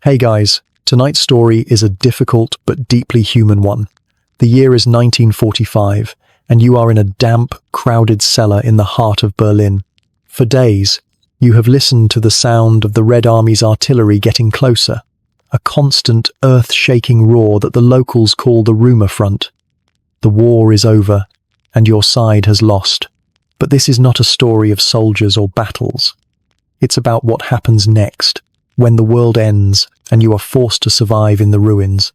Hey guys, tonight's story is a difficult but deeply human one. The year is 1945, and you are in a damp, crowded cellar in the heart of Berlin. For days, you have listened to the sound of the Red Army's artillery getting closer, a constant, earth-shaking roar that the locals call the rumor front. The war is over, and your side has lost. But this is not a story of soldiers or battles. It's about what happens next, when the world ends and you are forced to survive in the ruins.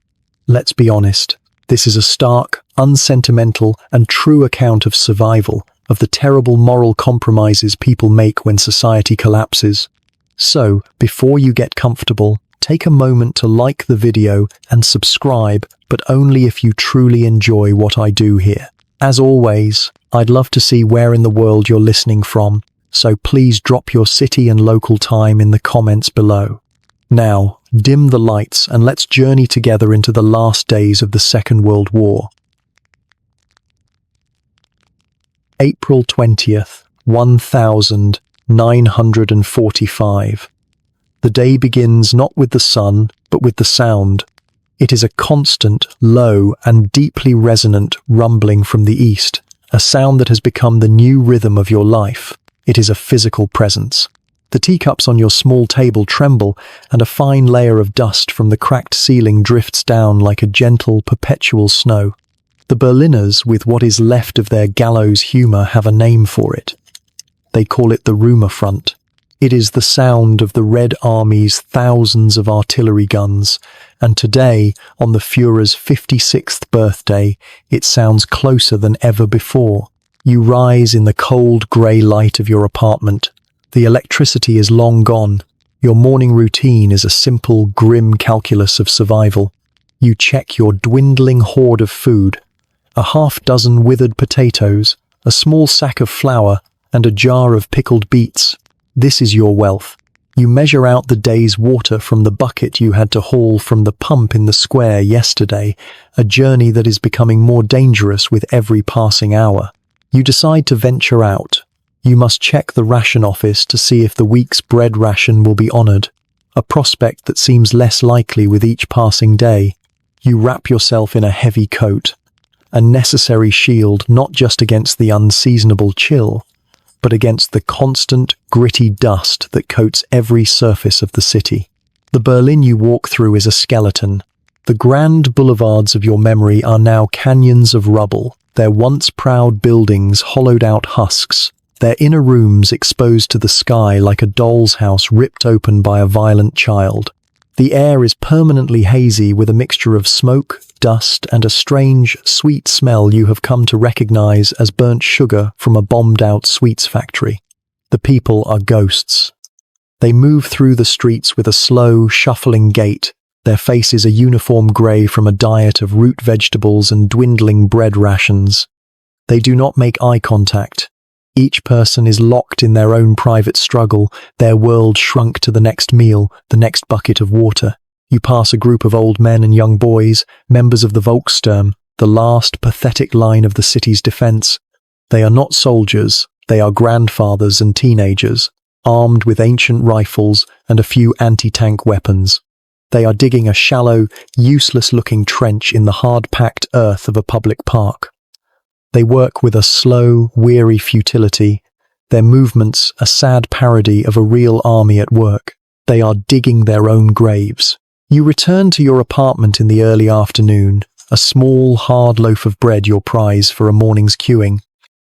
Let's be honest, this is a stark, unsentimental, and true account of survival, of the terrible moral compromises people make when society collapses. So, before you get comfortable, take a moment to like the video and subscribe, but only if you truly enjoy what I do here. As always, I'd love to see where in the world you're listening from, so please drop your city and local time in the comments below. Now, dim the lights and let's journey together into the last days of the Second World War. April 20th, 1945. The day begins not with the sun, but with the sound. It is a constant, low, and deeply resonant rumbling from the east, a sound that has become the new rhythm of your life. It is a physical presence. The teacups on your small table tremble, and a fine layer of dust from the cracked ceiling drifts down like a gentle, perpetual snow. The Berliners, with what is left of their gallows humor, have a name for it. They call it the rumor front. It is the sound of the Red Army's thousands of artillery guns, and today, on the Führer's 56th birthday, it sounds closer than ever before. You rise in the cold grey light of your apartment. The electricity is long gone. Your morning routine is a simple, grim calculus of survival. You check your dwindling hoard of food. A half-dozen withered potatoes, a small sack of flour, and a jar of pickled beets. This is your wealth. You measure out the day's water from the bucket you had to haul from the pump in the square yesterday, a journey that is becoming more dangerous with every passing hour. You decide to venture out. You must check the ration office to see if the week's bread ration will be honoured, a prospect that seems less likely with each passing day. You wrap yourself in a heavy coat, a necessary shield not just against the unseasonable chill, but against the constant, gritty dust that coats every surface of the city. The Berlin you walk through is a skeleton. The grand boulevards of your memory are now canyons of rubble, their once proud buildings hollowed out husks, their inner rooms exposed to the sky like a doll's house ripped open by a violent child. The air is permanently hazy with a mixture of smoke, dust, and a strange, sweet smell you have come to recognize as burnt sugar from a bombed-out sweets factory. The people are ghosts. They move through the streets with a slow, shuffling gait, their faces a uniform grey from a diet of root vegetables and dwindling bread rations. They do not make eye contact. Each person is locked in their own private struggle, their world shrunk to the next meal, the next bucket of water. You pass a group of old men and young boys, members of the Volkssturm, the last pathetic line of the city's defense. They are not soldiers, they are grandfathers and teenagers, armed with ancient rifles and a few anti-tank weapons. They are digging a shallow, useless-looking trench in the hard-packed earth of a public park. They work with a slow, weary futility, their movements a sad parody of a real army at work. They are digging their own graves. You return to your apartment in the early afternoon, a small, hard loaf of bread your prize for a morning's queuing.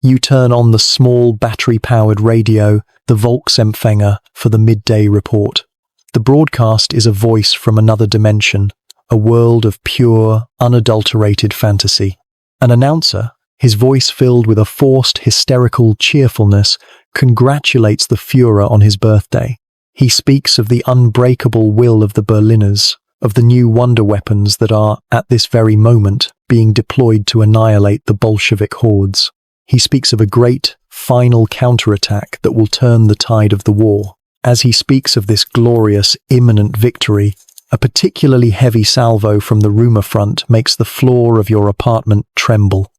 You turn on the small, battery-powered radio, the Volksempfänger, for the midday report. The broadcast is a voice from another dimension, a world of pure, unadulterated fantasy. An announcer, his voice filled with a forced, hysterical cheerfulness, congratulates the Führer on his birthday. He speaks of the unbreakable will of the Berliners, of the new wonder weapons that are, at this very moment, being deployed to annihilate the Bolshevik hordes. He speaks of a great, final counterattack that will turn the tide of the war. As he speaks of this glorious, imminent victory, a particularly heavy salvo from the rumor front makes the floor of your apartment tremble.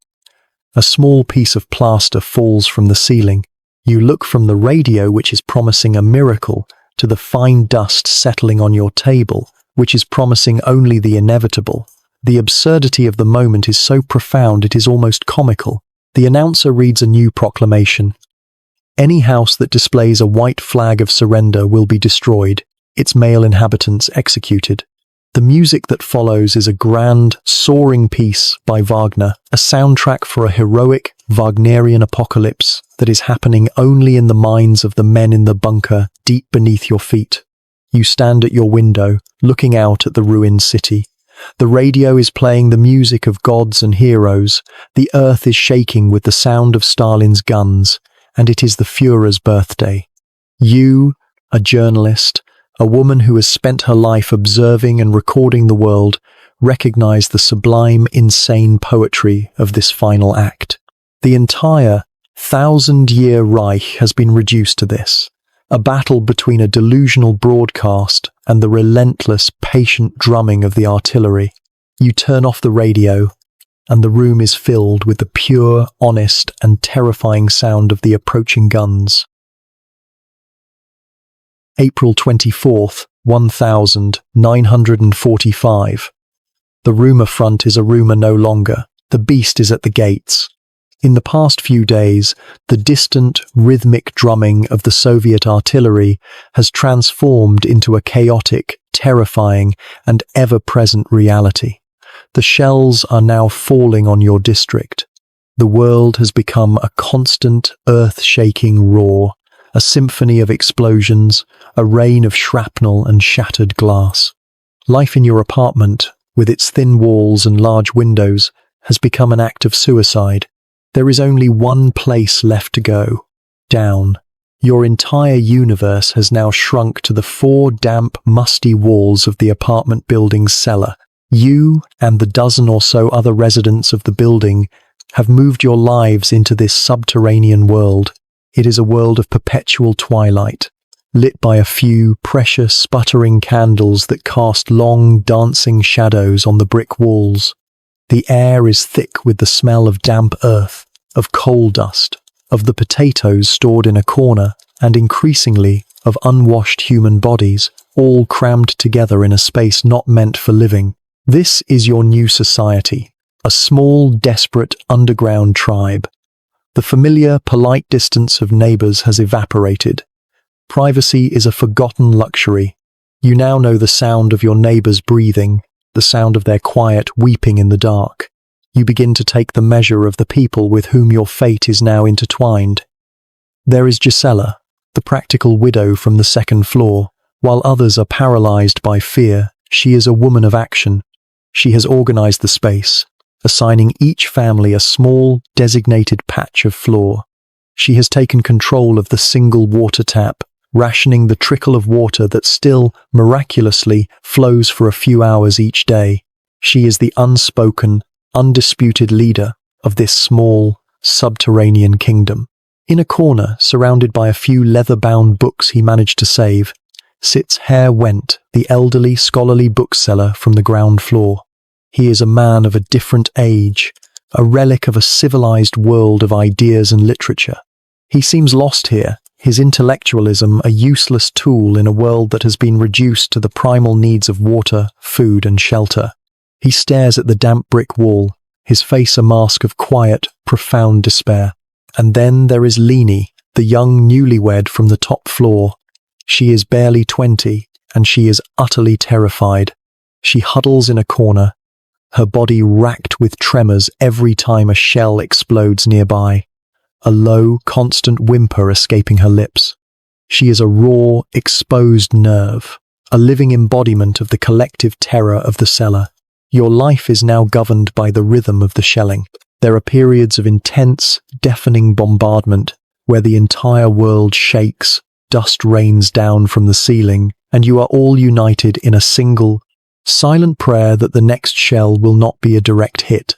A small piece of plaster falls from the ceiling. You look from the radio, which is promising a miracle, to the fine dust settling on your table, which is promising only the inevitable. The absurdity of the moment is so profound it is almost comical. The announcer reads a new proclamation. Any house that displays a white flag of surrender will be destroyed, its male inhabitants executed. The music that follows is a grand, soaring piece by Wagner, a soundtrack for a heroic, Wagnerian apocalypse that is happening only in the minds of the men in the bunker deep beneath your feet. You stand at your window, looking out at the ruined city. The radio is playing the music of gods and heroes. The earth is shaking with the sound of Stalin's guns, and it is the Führer's birthday. You, a journalist, a woman who has spent her life observing and recording the world, recognize the sublime, insane poetry of this final act. The entire 1,000-year Reich has been reduced to this, a battle between a delusional broadcast and the relentless, patient drumming of the artillery. You turn off the radio, and the room is filled with the pure, honest, and terrifying sound of the approaching guns. April 24th, 1945. The rumour front is a rumour no longer. The beast is at the gates. In the past few days, the distant, rhythmic drumming of the Soviet artillery has transformed into a chaotic, terrifying, and ever-present reality. The shells are now falling on your district. The world has become a constant, earth-shaking roar, a symphony of explosions, a rain of shrapnel and shattered glass. Life in your apartment, with its thin walls and large windows, has become an act of suicide. There is only one place left to go: down. Your entire universe has now shrunk to the 4 damp, musty walls of the apartment building's cellar. You and the dozen or so other residents of the building have moved your lives into this subterranean world. It is a world of perpetual twilight, lit by a few precious, sputtering candles that cast long, dancing shadows on the brick walls. The air is thick with the smell of damp earth, of coal dust, of the potatoes stored in a corner, and increasingly of unwashed human bodies, all crammed together in a space not meant for living. This is your new society, a small, desperate, underground tribe. The familiar, polite distance of neighbours has evaporated. Privacy is a forgotten luxury. You now know the sound of your neighbours breathing, the sound of their quiet weeping in the dark. You begin to take the measure of the people with whom your fate is now intertwined. There is Gisela, the practical widow from the second floor. While others are paralysed by fear, she is a woman of action. She has organised the space, assigning each family a small, designated patch of floor. She has taken control of the single water tap, rationing the trickle of water that still, miraculously, flows for a few hours each day. She is the unspoken, undisputed leader of this small, subterranean kingdom. In a corner, surrounded by a few leather-bound books he managed to save, sits Herr Wendt, the elderly, scholarly bookseller from the ground floor. He is a man of a different age, a relic of a civilized world of ideas and literature. He seems lost here, his intellectualism a useless tool in a world that has been reduced to the primal needs of water, food, and shelter. He stares at the damp brick wall, his face a mask of quiet, profound despair. And then there is Leni, the young newlywed from the top floor. She is barely 20, and she is utterly terrified. She huddles in a corner, her body racked with tremors every time a shell explodes nearby, a low, constant whimper escaping her lips. She is a raw, exposed nerve, a living embodiment of the collective terror of the cellar. Your life is now governed by the rhythm of the shelling. There are periods of intense, deafening bombardment where the entire world shakes, dust rains down from the ceiling, and you are all united in a single, silent prayer that the next shell will not be a direct hit.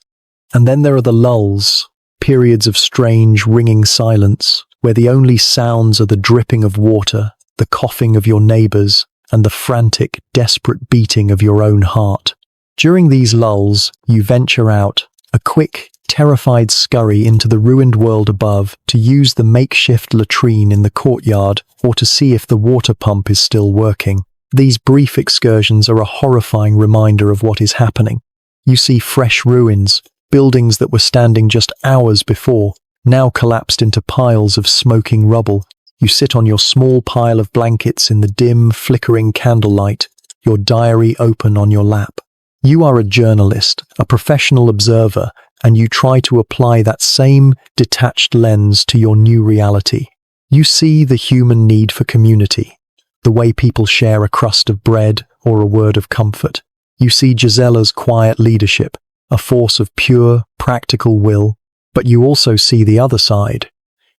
And then there are the lulls, periods of strange, ringing silence, where the only sounds are the dripping of water, the coughing of your neighbours, and the frantic, desperate beating of your own heart. During these lulls, you venture out, a quick, terrified scurry into the ruined world above to use the makeshift latrine in the courtyard or to see if the water pump is still working. These brief excursions are a horrifying reminder of what is happening. You see fresh ruins, buildings that were standing just hours before, now collapsed into piles of smoking rubble. You sit on your small pile of blankets in the dim, flickering candlelight, your diary open on your lap. You are a journalist, a professional observer, and you try to apply that same detached lens to your new reality. You see the human need for community, the way people share a crust of bread or a word of comfort. You see Gisella's quiet leadership, a force of pure, practical will, but you also see the other side.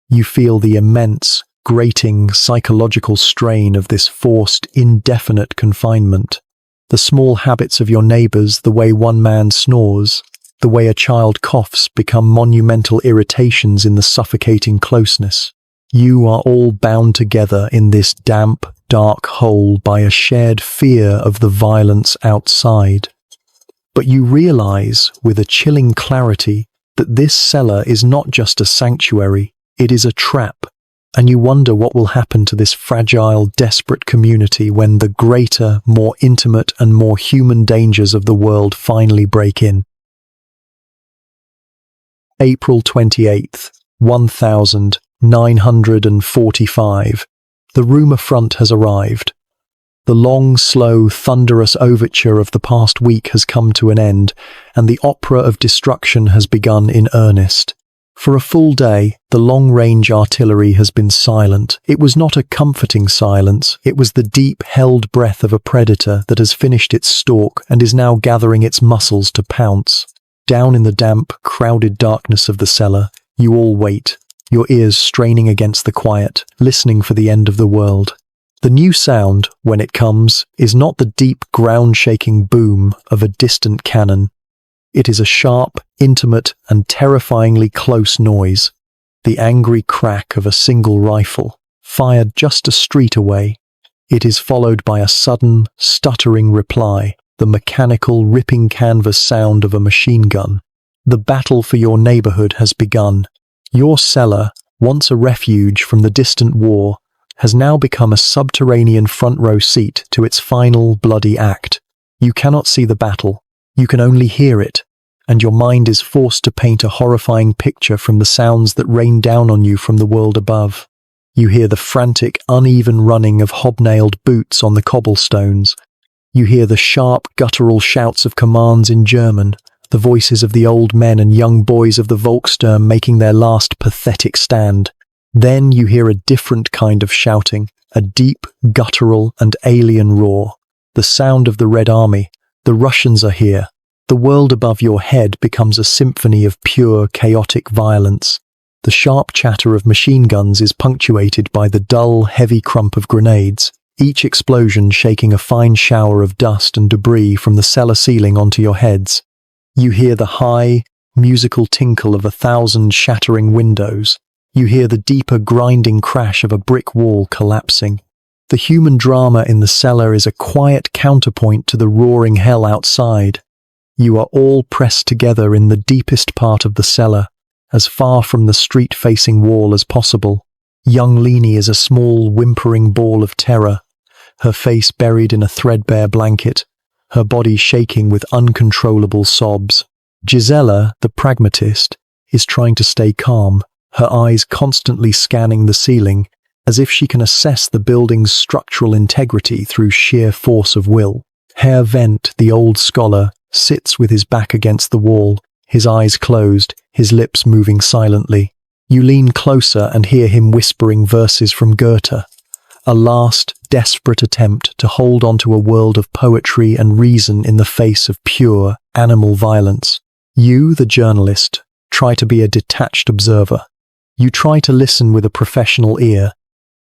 You feel the immense, grating psychological strain of this forced, indefinite confinement. The small habits of your neighbors, the way one man snores, the way a child coughs become monumental irritations in the suffocating closeness. You are all bound together in this damp, dark hole by a shared fear of the violence outside. But you realize, with a chilling clarity, that this cellar is not just a sanctuary, it is a trap. And you wonder what will happen to this fragile, desperate community when the greater, more intimate and more human dangers of the world finally break in. April 28th, 1945. The rumour front has arrived. The long, slow, thunderous overture of the past week has come to an end, and the opera of destruction has begun in earnest. For a full day, the long-range artillery has been silent. It was not a comforting silence, it was the deep, held breath of a predator that has finished its stalk and is now gathering its muscles to pounce. Down in the damp, crowded darkness of the cellar, you all wait, your ears straining against the quiet, listening for the end of the world. The new sound, when it comes, is not the deep, ground-shaking boom of a distant cannon. It is a sharp, intimate, and terrifyingly close noise, the angry crack of a single rifle, fired just a street away. It is followed by a sudden, stuttering reply, the mechanical, ripping canvas sound of a machine gun. The battle for your neighborhood has begun. Your cellar, once a refuge from the distant war, has now become a subterranean front-row seat to its final, bloody act. You cannot see the battle. You can only hear it, and your mind is forced to paint a horrifying picture from the sounds that rain down on you from the world above. You hear the frantic, uneven running of hobnailed boots on the cobblestones. You hear the sharp, guttural shouts of commands in German, the voices of the old men and young boys of the Volkssturm making their last pathetic stand. Then you hear a different kind of shouting, a deep, guttural and alien roar. The sound of the Red Army. The Russians are here. The world above your head becomes a symphony of pure, chaotic violence. The sharp chatter of machine guns is punctuated by the dull, heavy crump of grenades, each explosion shaking a fine shower of dust and debris from the cellar ceiling onto your heads. You hear the high, musical tinkle of 1,000 shattering windows. You hear the deeper, grinding crash of a brick wall collapsing. The human drama in the cellar is a quiet counterpoint to the roaring hell outside. You are all pressed together in the deepest part of the cellar, as far from the street-facing wall as possible. Young Leni is a small, whimpering ball of terror, her face buried in a threadbare blanket, her body shaking with uncontrollable sobs. Gisela, the pragmatist, is trying to stay calm, her eyes constantly scanning the ceiling, as if she can assess the building's structural integrity through sheer force of will. Herr Wendt, the old scholar, sits with his back against the wall, his eyes closed, his lips moving silently. You lean closer and hear him whispering verses from Goethe, a last, desperate attempt to hold onto a world of poetry and reason in the face of pure, animal violence. You, the journalist, try to be a detached observer. You try to listen with a professional ear,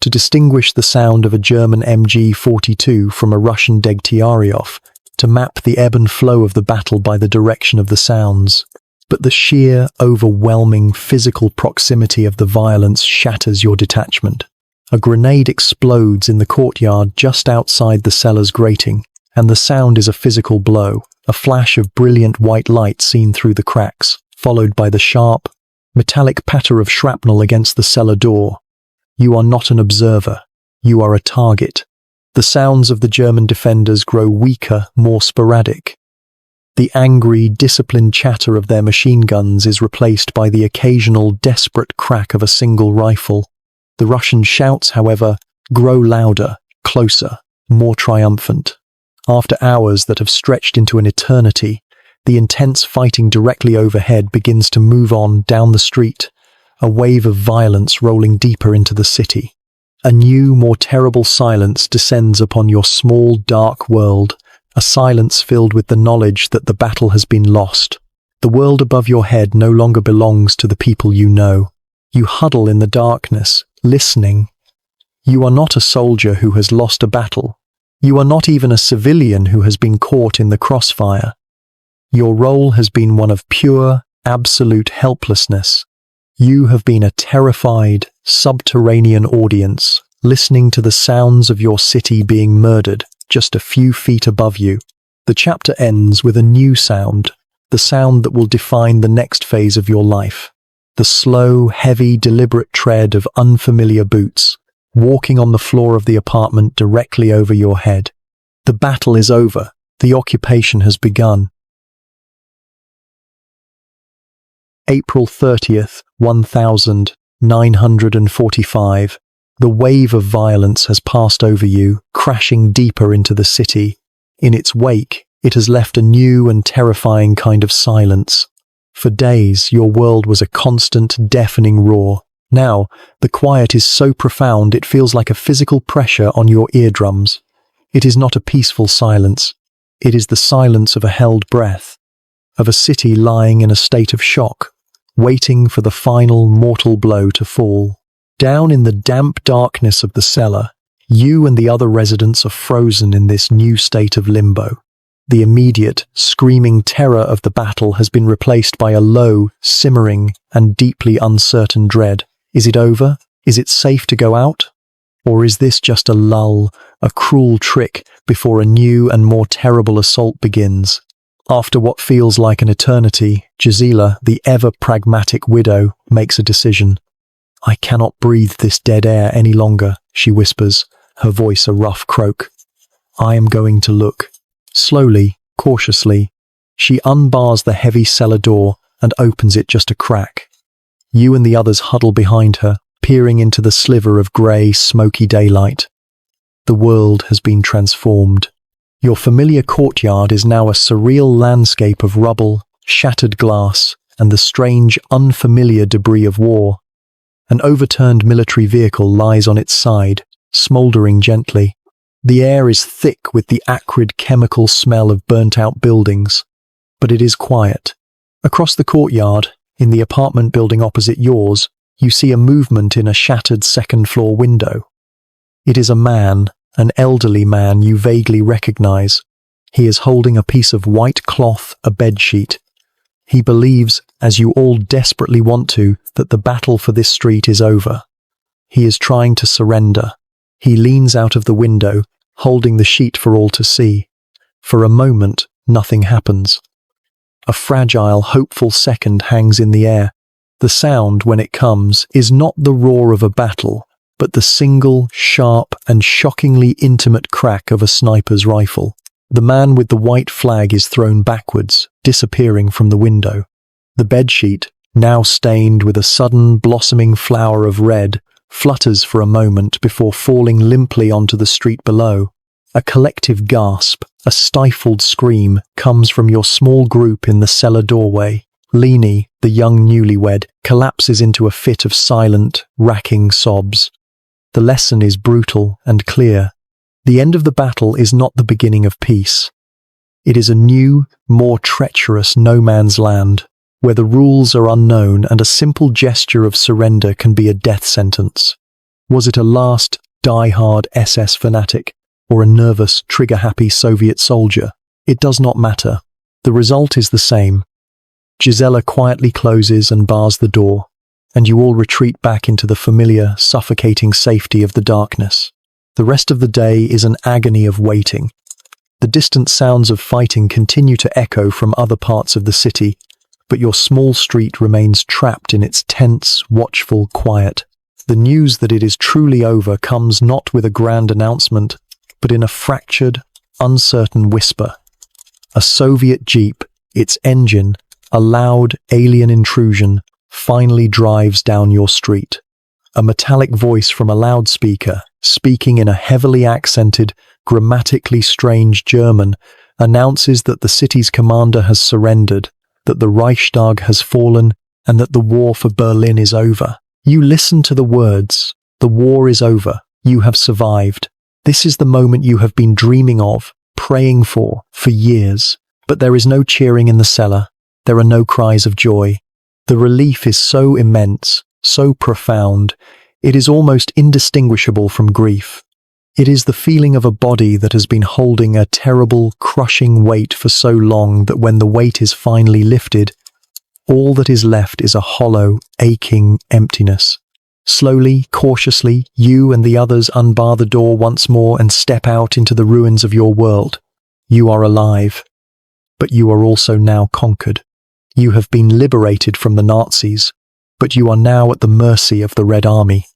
to distinguish the sound of a German MG-42 from a Russian Degtyaryov, to map the ebb and flow of the battle by the direction of the sounds. But the sheer, overwhelming physical proximity of the violence shatters your detachment. A grenade explodes in the courtyard just outside the cellar's grating, and the sound is a physical blow, a flash of brilliant white light seen through the cracks, followed by the sharp, metallic patter of shrapnel against the cellar door. You are not an observer. You are a target. The sounds of the German defenders grow weaker, more sporadic. The angry, disciplined chatter of their machine guns is replaced by the occasional desperate crack of a single rifle. The Russian shouts, however, grow louder, closer, more triumphant. After hours that have stretched into an eternity, the intense fighting directly overhead begins to move on down the street, a wave of violence rolling deeper into the city. A new, more terrible silence descends upon your small, dark world, a silence filled with the knowledge that the battle has been lost. The world above your head no longer belongs to the people you know. You huddle in the darkness, listening. You are not a soldier who has lost a battle. You are not even a civilian who has been caught in the crossfire. Your role has been one of pure, absolute helplessness. You have been a terrified, subterranean audience, listening to the sounds of your city being murdered just a few feet above you. The chapter ends with a new sound, the sound that will define the next phase of your life. The slow, heavy, deliberate tread of unfamiliar boots, walking on the floor of the apartment directly over your head. The battle is over. The occupation has begun. April 30th, 1945. The wave of violence has passed over you, crashing deeper into the city. In its wake, it has left a new and terrifying kind of silence. For days, your world was a constant, deafening roar. Now, the quiet is so profound it feels like a physical pressure on your eardrums. It is not a peaceful silence. It is the silence of a held breath, of a city lying in a state of shock, waiting for the final mortal blow to fall. Down in the damp darkness of the cellar, you and the other residents are frozen in this new state of limbo. The immediate, screaming terror of the battle has been replaced by a low, simmering, and deeply uncertain dread. Is it over? Is it safe to go out? Or is this just a lull, a cruel trick before a new and more terrible assault begins? After what feels like an eternity, Gisela, the ever-pragmatic widow, makes a decision. "I cannot breathe this dead air any longer," she whispers, her voice a rough croak. "I am going to look." Slowly, cautiously, she unbars the heavy cellar door and opens it just a crack. You and the others huddle behind her, peering into the sliver of grey, smoky daylight. The world has been transformed. Your familiar courtyard is now a surreal landscape of rubble, shattered glass, and the strange, unfamiliar debris of war. An overturned military vehicle lies on its side, smouldering gently. The air is thick with the acrid chemical smell of burnt-out buildings, but it is quiet. Across the courtyard, in the apartment building opposite yours, you see a movement in a shattered second-floor window. It is a man, an elderly man you vaguely recognize. He is holding a piece of white cloth, a bedsheet. He believes, as you all desperately want to, that the battle for this street is over. He is trying to surrender. He leans out of the window, holding the sheet for all to see. For a moment, nothing happens. A fragile, hopeful second hangs in the air. The sound, when it comes, is not the roar of a battle, but the single, sharp, and shockingly intimate crack of a sniper's rifle. The man with the white flag is thrown backwards, disappearing from the window. The bedsheet, now stained with a sudden blossoming flower of red, flutters for a moment before falling limply onto the street below. A collective gasp, a stifled scream, comes from your small group in the cellar doorway. Leni, the young newlywed, collapses into a fit of silent, racking sobs. The lesson is brutal and clear. The end of the battle is not the beginning of peace. It is a new, more treacherous no-man's land, where the rules are unknown and a simple gesture of surrender can be a death sentence. Was it a last, die-hard SS fanatic, or a nervous, trigger-happy Soviet soldier? It does not matter. The result is the same. Gisela quietly closes and bars the door, and you all retreat back into the familiar, suffocating safety of the darkness. The rest of the day is an agony of waiting. The distant sounds of fighting continue to echo from other parts of the city, but your small street remains trapped in its tense, watchful quiet. The news that it is truly over comes not with a grand announcement, but in a fractured, uncertain whisper. A Soviet jeep, its engine, a loud alien intrusion, finally drives down your street. A metallic voice from a loudspeaker, speaking in a heavily accented, grammatically strange German, announces that the city's commander has surrendered, that the Reichstag has fallen, and that the war for Berlin is over. You listen to the words, "The war is over, you have survived." This is the moment you have been dreaming of, praying for years. But there is no cheering in the cellar. There are no cries of joy. The relief is so immense, so profound, it is almost indistinguishable from grief. It is the feeling of a body that has been holding a terrible, crushing weight for so long that when the weight is finally lifted, all that is left is a hollow, aching emptiness. Slowly, cautiously, you and the others unbar the door once more and step out into the ruins of your world. You are alive, but you are also now conquered. You have been liberated from the Nazis, but you are now at the mercy of the Red Army.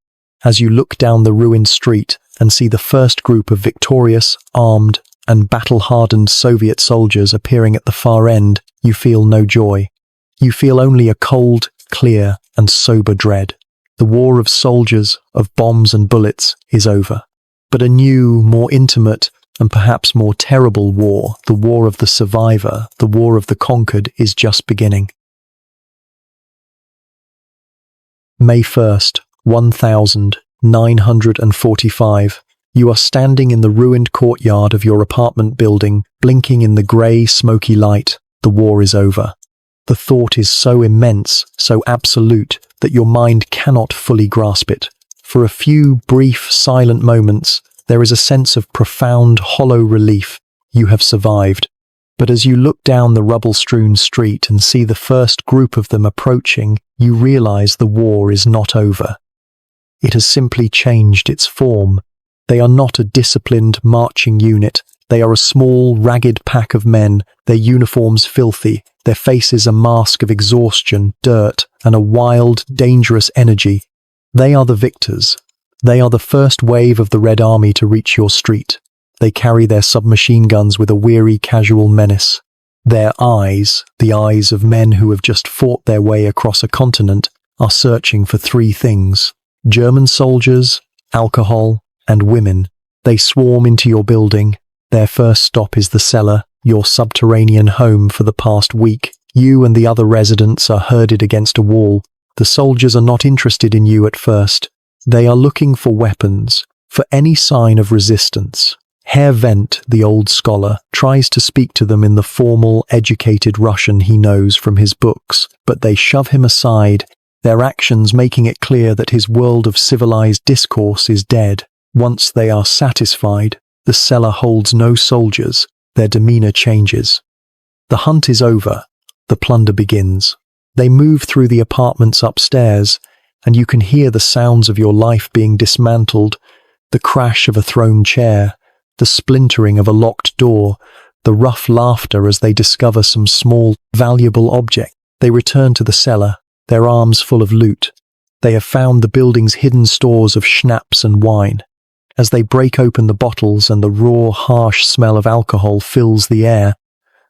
As you look down the ruined street and see the first group of victorious, armed, and battle-hardened Soviet soldiers appearing at the far end, you feel no joy. You feel only a cold, clear, and sober dread. The war of soldiers, of bombs and bullets, is over. But a new, more intimate, and perhaps more terrible war, the war of the survivor, the war of the conquered, is just beginning. May 1st, 1945. You are standing in the ruined courtyard of your apartment building, blinking in the grey, smoky light. The war is over. The thought is so immense, so absolute, that your mind cannot fully grasp it. For a few brief, silent moments, there is a sense of profound, hollow relief. You have survived. But as you look down the rubble-strewn street and see the first group of them approaching, you realize the war is not over. It has simply changed its form. They are not a disciplined, marching unit. They are a small, ragged pack of men, their uniforms filthy, their faces a mask of exhaustion, dirt, and a wild, dangerous energy. They are the victors. They are the first wave of the Red Army to reach your street. They carry their submachine guns with a weary, casual menace. Their eyes, the eyes of men who have just fought their way across a continent, are searching for three things: German soldiers, alcohol, and women. They swarm into your building. Their first stop is the cellar, your subterranean home for the past week. You and the other residents are herded against a wall. The soldiers are not interested in you at first. They are looking for weapons, for any sign of resistance. Herr Wendt, the old scholar, tries to speak to them in the formal, educated Russian he knows from his books, but they shove him aside, their actions making it clear that his world of civilized discourse is dead. Once they are satisfied, the cellar holds no soldiers. Their demeanor changes. The hunt is over. The plunder begins. They move through the apartments upstairs, and you can hear the sounds of your life being dismantled, the crash of a thrown chair, the splintering of a locked door, the rough laughter as they discover some small, valuable object. They return to the cellar, their arms full of loot. They have found the building's hidden stores of schnapps and wine. As they break open the bottles and the raw, harsh smell of alcohol fills the air,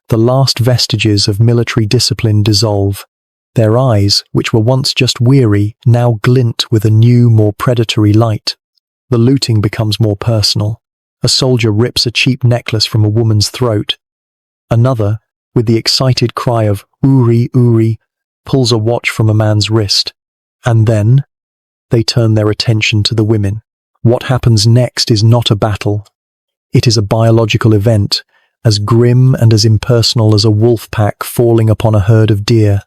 the last vestiges of military discipline dissolve. Their eyes, which were once just weary, now glint with a new, more predatory light. The looting becomes more personal. A soldier rips a cheap necklace from a woman's throat. Another, with the excited cry of "Uri, Uri," pulls a watch from a man's wrist. And then, they turn their attention to the women. What happens next is not a battle. It is a biological event, as grim and as impersonal as a wolf pack falling upon a herd of deer.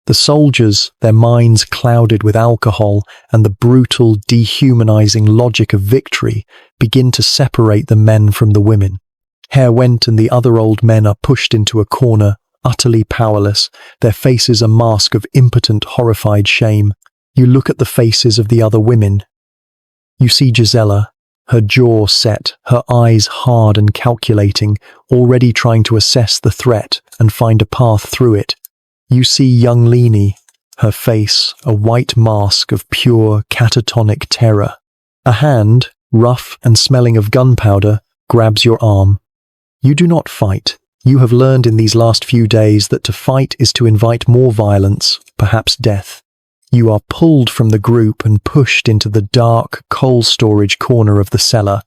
The soldiers, their minds clouded with alcohol and the brutal, dehumanizing logic of victory, begin to separate the men from the women. Herr Wendt and the other old men are pushed into a corner, utterly powerless, their faces a mask of impotent, horrified shame. You look at the faces of the other women. You see Gisela, her jaw set, her eyes hard and calculating, already trying to assess the threat and find a path through it. You see young Leni, her face a white mask of pure catatonic terror. A hand, rough and smelling of gunpowder, grabs your arm. You do not fight. You have learned in these last few days that to fight is to invite more violence, perhaps death. You are pulled from the group and pushed into the dark, coal storage corner of the cellar.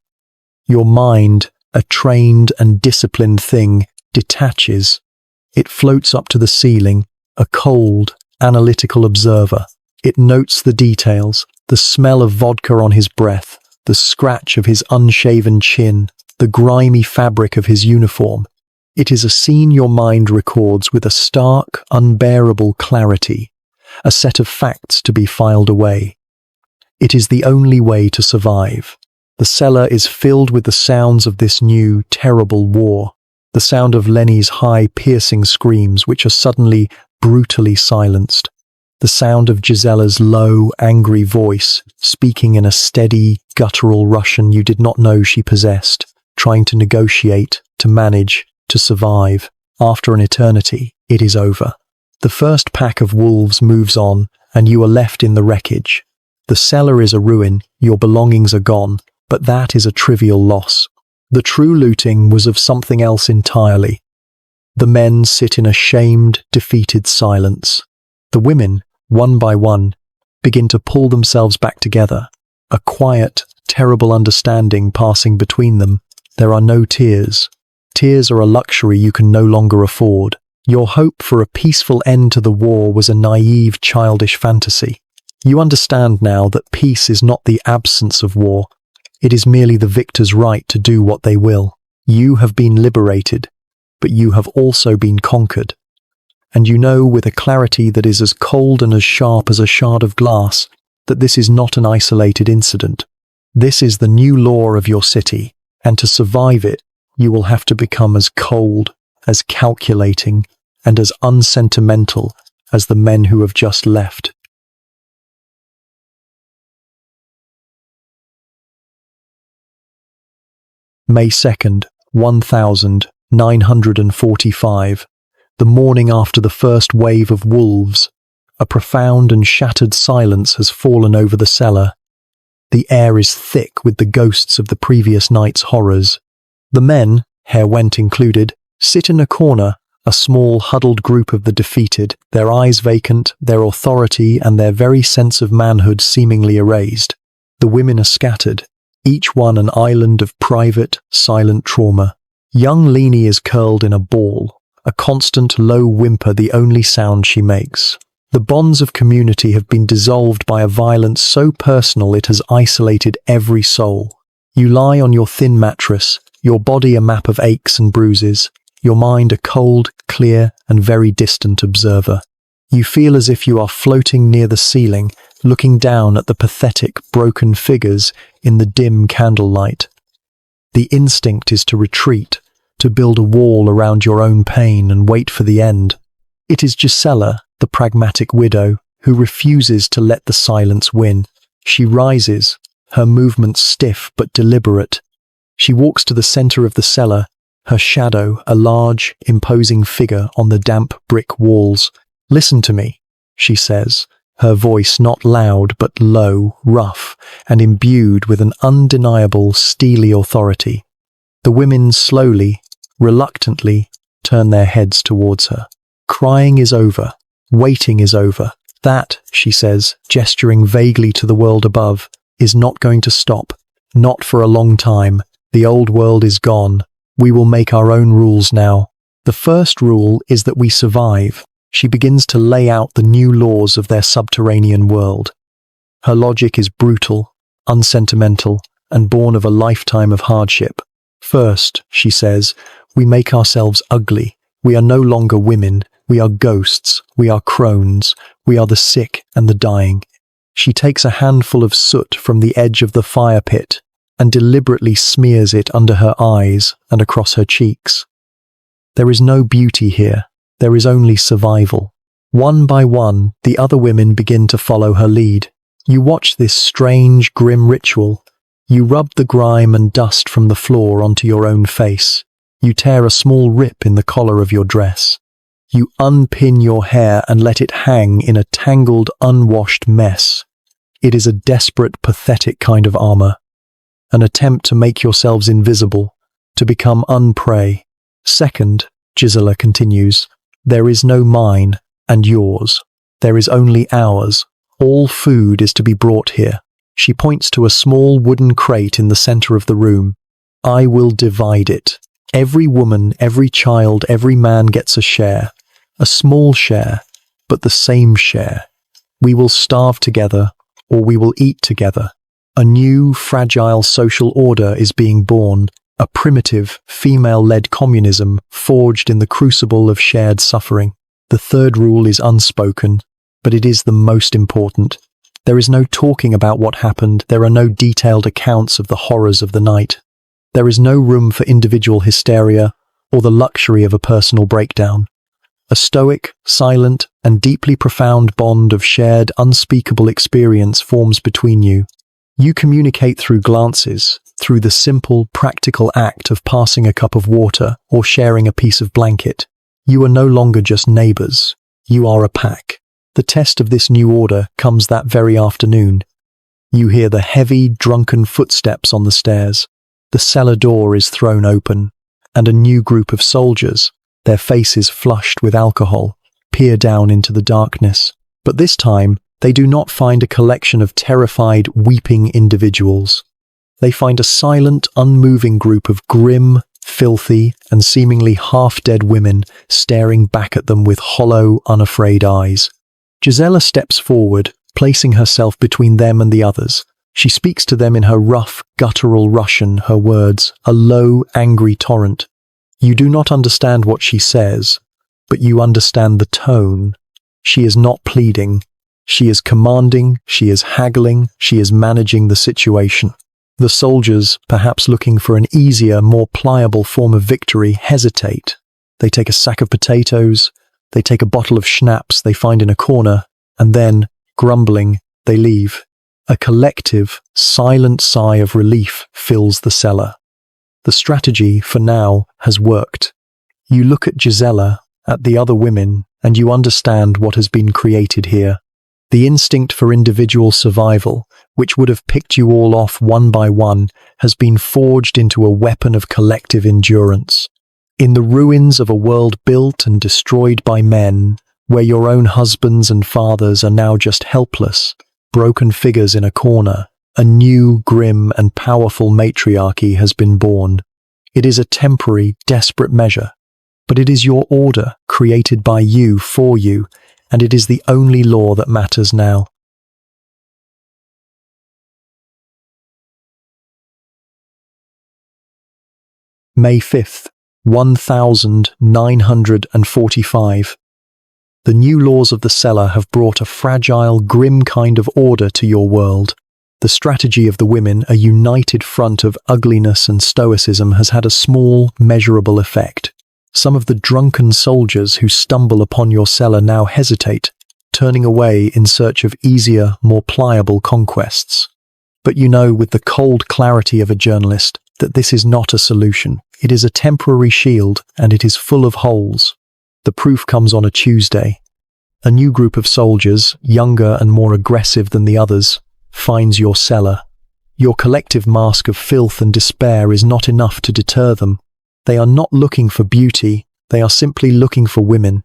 Your mind, a trained and disciplined thing, detaches. It floats up to the ceiling, a cold, analytical observer. It notes the details, the smell of vodka on his breath, the scratch of his unshaven chin, the grimy fabric of his uniform. It is a scene your mind records with a stark, unbearable clarity, a set of facts to be filed away. It is the only way to survive. The cellar is filled with the sounds of this new, terrible war. The sound of Lenny's high, piercing screams, which are suddenly, brutally silenced. The sound of Gisella's low, angry voice, speaking in a steady, guttural Russian you did not know she possessed, trying to negotiate, to manage, to survive. After an eternity, it is over. The first pack of wolves moves on, and you are left in the wreckage. The cellar is a ruin, your belongings are gone, but that is a trivial loss. The true looting was of something else entirely. The men sit in a shamed, defeated silence. The women, one by one, begin to pull themselves back together, a quiet, terrible understanding passing between them. There are no tears. Tears are a luxury you can no longer afford. Your hope for a peaceful end to the war was a naive, childish fantasy. You understand now that peace is not the absence of war. It is merely the victor's right to do what they will. You have been liberated, but you have also been conquered. And you know with a clarity that is as cold and as sharp as a shard of glass that this is not an isolated incident. This is the new law of your city, and to survive it, you will have to become as cold, as calculating, and as unsentimental as the men who have just left. May 2nd, 1945, the morning after the first wave of wolves. A profound and shattered silence has fallen over the cellar. The air is thick with the ghosts of the previous night's horrors. The men, Herr Wendt included, sit in a corner, a small huddled group of the defeated, their eyes vacant, their authority and their very sense of manhood seemingly erased. The women are scattered, each one an island of private, silent trauma. Young Leni is curled in a ball, a constant low whimper the only sound she makes. The bonds of community have been dissolved by a violence so personal it has isolated every soul. You lie on your thin mattress, your body a map of aches and bruises, your mind a cold, clear, and very distant observer. You feel as if you are floating near the ceiling, looking down at the pathetic, broken figures in the dim candlelight. The instinct is to retreat, to build a wall around your own pain and wait for the end. It is Gisela, the pragmatic widow, who refuses to let the silence win. She rises, her movements stiff but deliberate. She walks to the center of the cellar, her shadow a large, imposing figure on the damp brick walls. "Listen to me," she says, her voice not loud but low, rough, and imbued with an undeniable, steely authority. The women slowly, reluctantly, turn their heads towards her. Crying is over. Waiting is over. That, she says, gesturing vaguely to the world above, is not going to stop. Not for a long time. The old world is gone. We will make our own rules now. The first rule is that we survive. She begins to lay out the new laws of their subterranean world. Her logic is brutal, unsentimental, and born of a lifetime of hardship. First, she says, we make ourselves ugly. We are no longer women. We are ghosts. We are crones. We are the sick and the dying. She takes a handful of soot from the edge of the fire pit and deliberately smears it under her eyes and across her cheeks. There is no beauty here. There is only survival. One by one, the other women begin to follow her lead. You watch this strange, grim ritual. You rub the grime and dust from the floor onto your own face. You tear a small rip in the collar of your dress. You unpin your hair and let it hang in a tangled, unwashed mess. It is a desperate, pathetic kind of armor. An attempt to make yourselves invisible, to become unprey. Second, Gisela continues, there is no mine and yours. There is only ours. All food is to be brought here. She points to a small wooden crate in the center of the room. I will divide it. Every woman, every child, every man gets a share. A small share, but the same share. We will starve together, or we will eat together. A new, fragile social order is being born, a primitive, female-led communism forged in the crucible of shared suffering. The third rule is unspoken, but it is the most important. There is no talking about what happened. There are no detailed accounts of the horrors of the night. There is no room for individual hysteria or the luxury of a personal breakdown. A stoic, silent, and deeply profound bond of shared, unspeakable experience forms between you. You communicate through glances, through the simple, practical act of passing a cup of water or sharing a piece of blanket. You are no longer just neighbors. You are a pack. The test of this new order comes that very afternoon. You hear the heavy, drunken footsteps on the stairs. The cellar door is thrown open, and a new group of soldiers, their faces flushed with alcohol, peer down into the darkness. But this time, they do not find a collection of terrified, weeping individuals. They find a silent, unmoving group of grim, filthy, and seemingly half-dead women staring back at them with hollow, unafraid eyes. Gisela steps forward, placing herself between them and the others. She speaks to them in her rough, guttural Russian, her words, a low, angry torrent. You do not understand what she says, but you understand the tone. She is not pleading. She is commanding, she is haggling, she is managing the situation. The soldiers, perhaps looking for an easier, more pliable form of victory, hesitate. They take a sack of potatoes, they take a bottle of schnapps they find in a corner, and then, grumbling, they leave. A collective, silent sigh of relief fills the cellar. The strategy, for now, has worked. You look at Gisela, at the other women, and you understand what has been created here. The instinct for individual survival, which would have picked you all off one by one, has been forged into a weapon of collective endurance. In the ruins of a world built and destroyed by men, where your own husbands and fathers are now just helpless, broken figures in a corner, a new, grim and powerful matriarchy has been born. It is a temporary, desperate measure, but it is your order, created by you, for you, and it is the only law that matters now. May 5th, 1945. The new laws of the cellar have brought a fragile, grim kind of order to your world. The strategy of the women, a united front of ugliness and stoicism, has had a small, measurable effect. Some of the drunken soldiers who stumble upon your cellar now hesitate, turning away in search of easier, more pliable conquests. But you know with the cold clarity of a journalist that this is not a solution. It is a temporary shield, and it is full of holes. The proof comes on a Tuesday. A new group of soldiers, younger and more aggressive than the others, finds your cellar. Your collective mask of filth and despair is not enough to deter them. They are not looking for beauty, they are simply looking for women.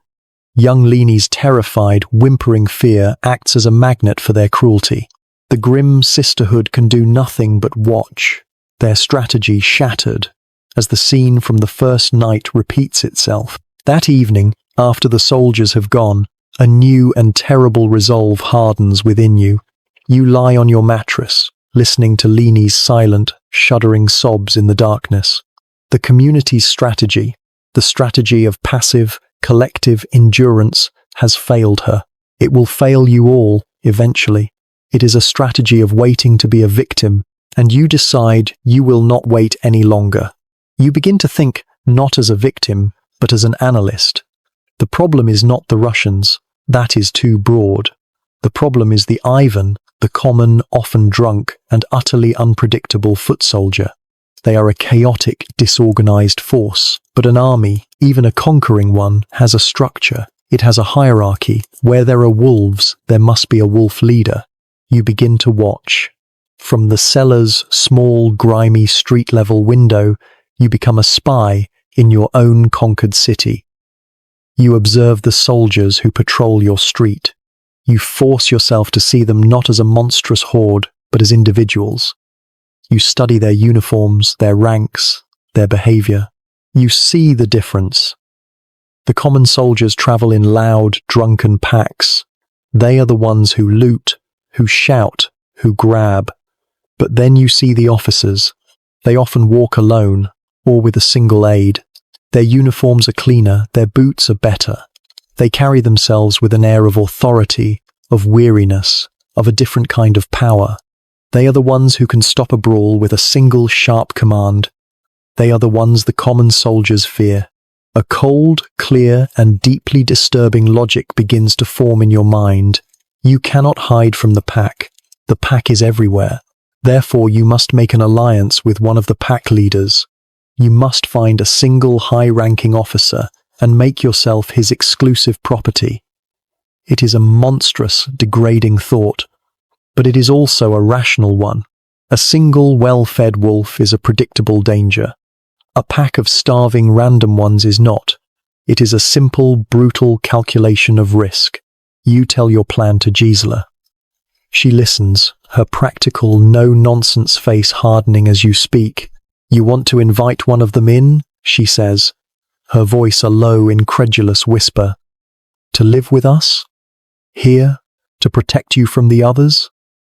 Young Leanie's terrified, whimpering fear acts as a magnet for their cruelty. The grim sisterhood can do nothing but watch, their strategy shattered, as the scene from the first night repeats itself. That evening, after the soldiers have gone, a new and terrible resolve hardens within you. You lie on your mattress, listening to Leanie's silent, shuddering sobs in the darkness. The community's strategy, the strategy of passive, collective endurance, has failed her. It will fail you all, eventually. It is a strategy of waiting to be a victim, and you decide you will not wait any longer. You begin to think not as a victim, but as an analyst. The problem is not the Russians. That is too broad. The problem is the Ivan, the common, often drunk, and utterly unpredictable foot soldier. They are a chaotic, disorganized force, but an army, even a conquering one, has a structure. It has a hierarchy. Where there are wolves, there must be a wolf leader. You begin to watch. From the cellar's small, grimy, street-level window, You become a spy in your own conquered city. You observe the soldiers who patrol your street. You force yourself to see them not as a monstrous horde, but as individuals. You study their uniforms, their ranks, their behavior. You see the difference. The common soldiers travel in loud, drunken packs. They are the ones who loot, who shout, who grab. But then you see the officers. They often walk alone, or with a single aide. Their uniforms are cleaner, their boots are better. They carry themselves with an air of authority, of weariness, of a different kind of power. They are the ones who can stop a brawl with a single sharp command. They are the ones the common soldiers fear. A cold, clear, and deeply disturbing logic begins to form in your mind. You cannot hide from the pack. The pack is everywhere. Therefore, you must make an alliance with one of the pack leaders. You must find a single high-ranking officer and make yourself his exclusive property. It is a monstrous, degrading thought, but it is also a rational one. A single, well-fed wolf is a predictable danger. A pack of starving random ones is not. It is a simple, brutal calculation of risk. You tell your plan to Gisela. She listens, her practical, no-nonsense face hardening as you speak. You want to invite one of them in, she says, her voice a low, incredulous whisper. To live with us? Here? To protect you from the others?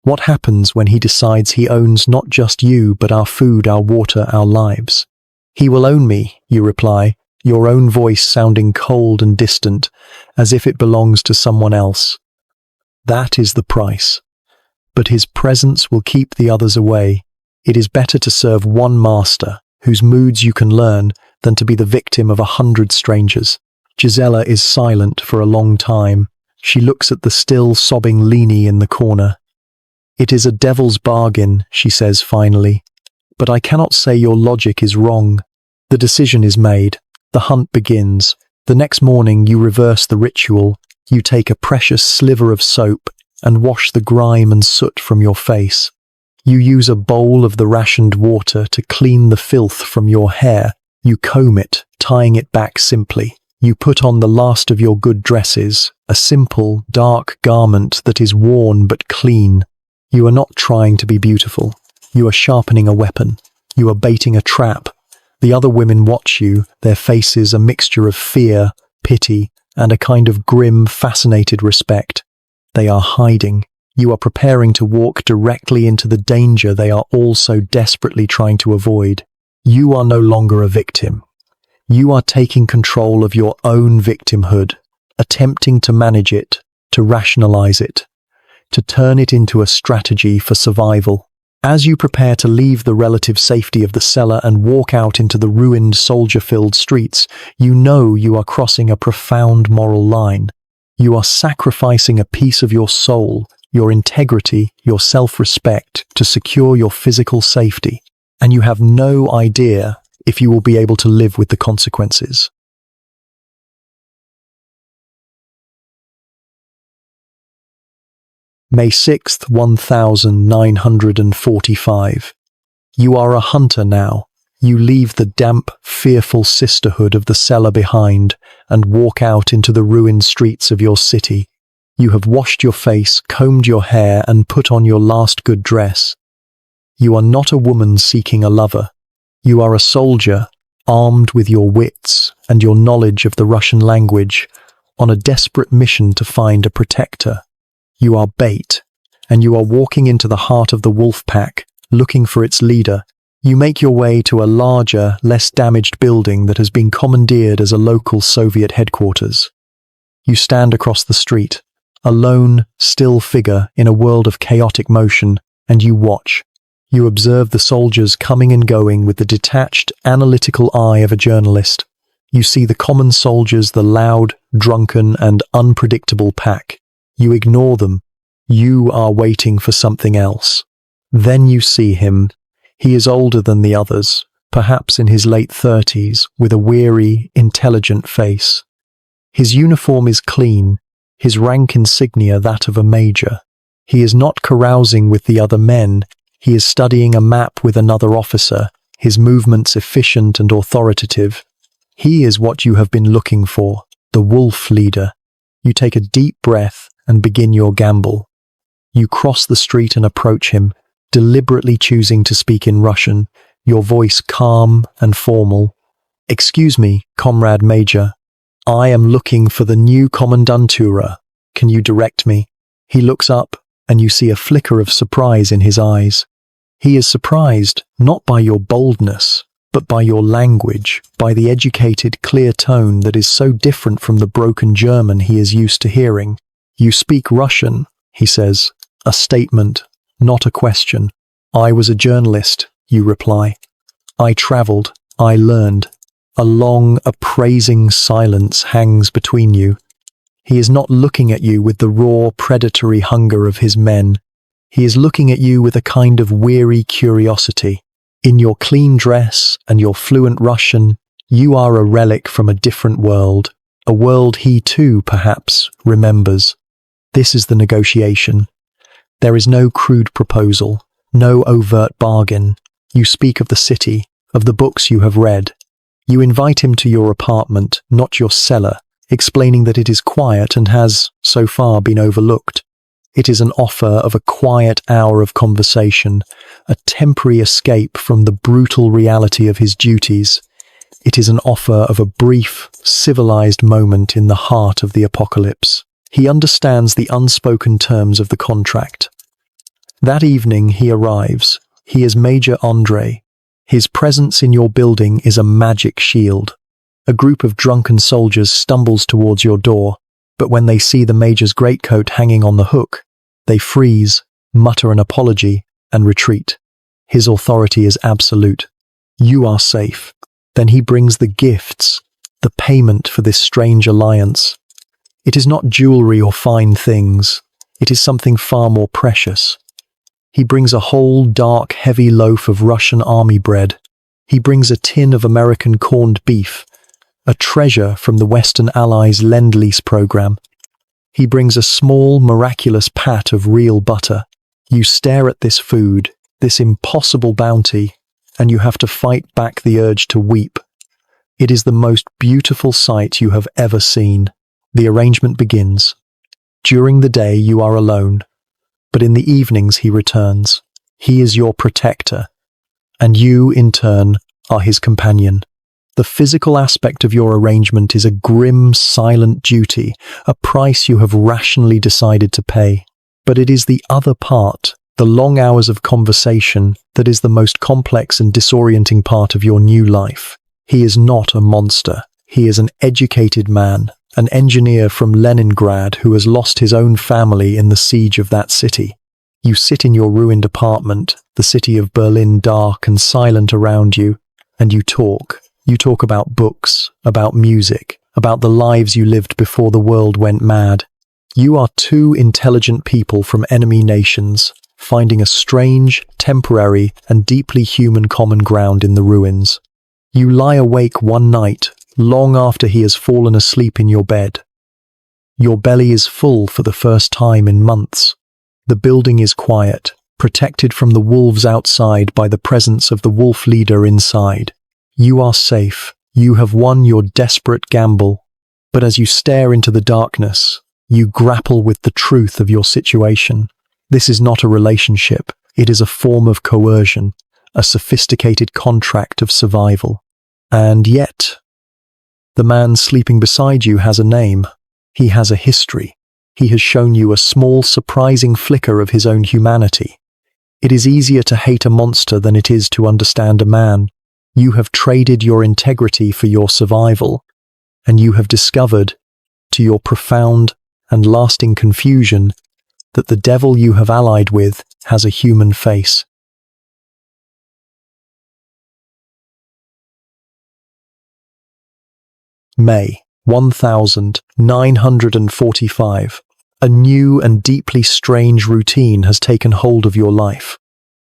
What happens when he decides he owns not just you, but our food, our water, our lives? He will own me, you reply, your own voice sounding cold and distant, as if it belongs to someone else. That is the price. But his presence will keep the others away. It is better to serve one master, whose moods you can learn, than to be the victim of 100 strangers. Gisela is silent for a long time. She looks at the still sobbing Leni in the corner. It is a devil's bargain, she says finally. But I cannot say your logic is wrong. The decision is made. The hunt begins. The next morning you reverse the ritual. You take a precious sliver of soap and wash the grime and soot from your face. You use a bowl of the rationed water to clean the filth from your hair. You comb it, tying it back simply. You put on the last of your good dresses, a simple, dark garment that is worn but clean. You are not trying to be beautiful. You are sharpening a weapon. You are baiting a trap. The other women watch you, their faces a mixture of fear, pity, and a kind of grim, fascinated respect. They are hiding. You are preparing to walk directly into the danger they are all so desperately trying to avoid. You are no longer a victim. You are taking control of your own victimhood, attempting to manage it, to rationalize it, to turn it into a strategy for survival. As you prepare to leave the relative safety of the cellar and walk out into the ruined, soldier-filled streets, you know you are crossing a profound moral line. You are sacrificing a piece of your soul, your integrity, your self-respect to secure your physical safety, and you have no idea if you will be able to live with the consequences. May 6th, 1945. You are a hunter now. You leave the damp, fearful sisterhood of the cellar behind and walk out into the ruined streets of your city. You have washed your face, combed your hair, and put on your last good dress. You are not a woman seeking a lover. You are a soldier, armed with your wits and your knowledge of the Russian language, on a desperate mission to find a protector. You are bait, and you are walking into the heart of the wolf pack, looking for its leader. You make your way to a larger, less damaged building that has been commandeered as a local Soviet headquarters. You stand across the street, a lone, still figure in a world of chaotic motion, and you watch. You observe the soldiers coming and going with the detached, analytical eye of a journalist. You see the common soldiers, the loud, drunken, and unpredictable pack. You ignore them. You are waiting for something else. Then you see him. He is older than the others, perhaps in his late 30s, with a weary, intelligent face. His uniform is clean, his rank insignia that of a major. He is not carousing with the other men. He is studying a map with another officer, his movements efficient and authoritative. He is what you have been looking for, the wolf leader. You take a deep breath and begin your gamble. You cross the street and approach him, deliberately choosing to speak in Russian, your voice calm and formal. "Excuse me, Comrade Major. I am looking for the new Kommandantura. Can you direct me?" He looks up, and you see a flicker of surprise in his eyes. He is surprised not by your boldness, but by your language, by the educated, clear tone that is so different from the broken German he is used to hearing. "You speak Russian," he says, a statement, not a question. "I was a journalist," you reply. "I traveled, I learned." A long, appraising silence hangs between you. He is not looking at you with the raw, predatory hunger of his men. He is looking at you with a kind of weary curiosity. In your clean dress and your fluent Russian, you are a relic from a different world, a world he too, perhaps, remembers. This is the negotiation. There is no crude proposal, no overt bargain. You speak of the city, of the books you have read. You invite him to your apartment, not your cellar, explaining that it is quiet and has, so far, been overlooked. It is an offer of a quiet hour of conversation, a temporary escape from the brutal reality of his duties. It is an offer of a brief, civilized moment in the heart of the apocalypse. He understands the unspoken terms of the contract. That evening he arrives. He is Major Andre. His presence in your building is a magic shield. A group of drunken soldiers stumbles towards your door, but when they see the Major's greatcoat hanging on the hook, they freeze, mutter an apology, and retreat. His authority is absolute. You are safe. Then he brings the gifts, the payment for this strange alliance. It is not jewelry or fine things. It is something far more precious. He brings a whole, dark, heavy loaf of Russian army bread. He brings a tin of American corned beef, a treasure from the Western Allies' Lend-Lease program. He brings a small, miraculous pat of real butter. You stare at this food, this impossible bounty, and you have to fight back the urge to weep. It is the most beautiful sight you have ever seen. The arrangement begins. During the day you are alone, but in the evenings he returns. He is your protector, and you, in turn, are his companion. The physical aspect of your arrangement is a grim, silent duty, a price you have rationally decided to pay. But it is the other part, the long hours of conversation, that is the most complex and disorienting part of your new life. He is not a monster. He is an educated man, an engineer from Leningrad who has lost his own family in the siege of that city. You sit in your ruined apartment, the city of Berlin dark and silent around you, and you talk. You talk about books, about music, about the lives you lived before the world went mad. You are two intelligent people from enemy nations, finding a strange, temporary, and deeply human common ground in the ruins. You lie awake one night, long after he has fallen asleep in your bed. Your belly is full for the first time in months. The building is quiet, protected from the wolves outside by the presence of the wolf leader inside. You are safe. You have won your desperate gamble. But as you stare into the darkness, you grapple with the truth of your situation. This is not a relationship. It is a form of coercion, a sophisticated contract of survival. And yet, the man sleeping beside you has a name. He has a history. He has shown you a small, surprising flicker of his own humanity. It is easier to hate a monster than it is to understand a man. You have traded your integrity for your survival, and you have discovered, to your profound and lasting confusion, that the devil you have allied with has a human face. May 1945. A new and deeply strange routine has taken hold of your life.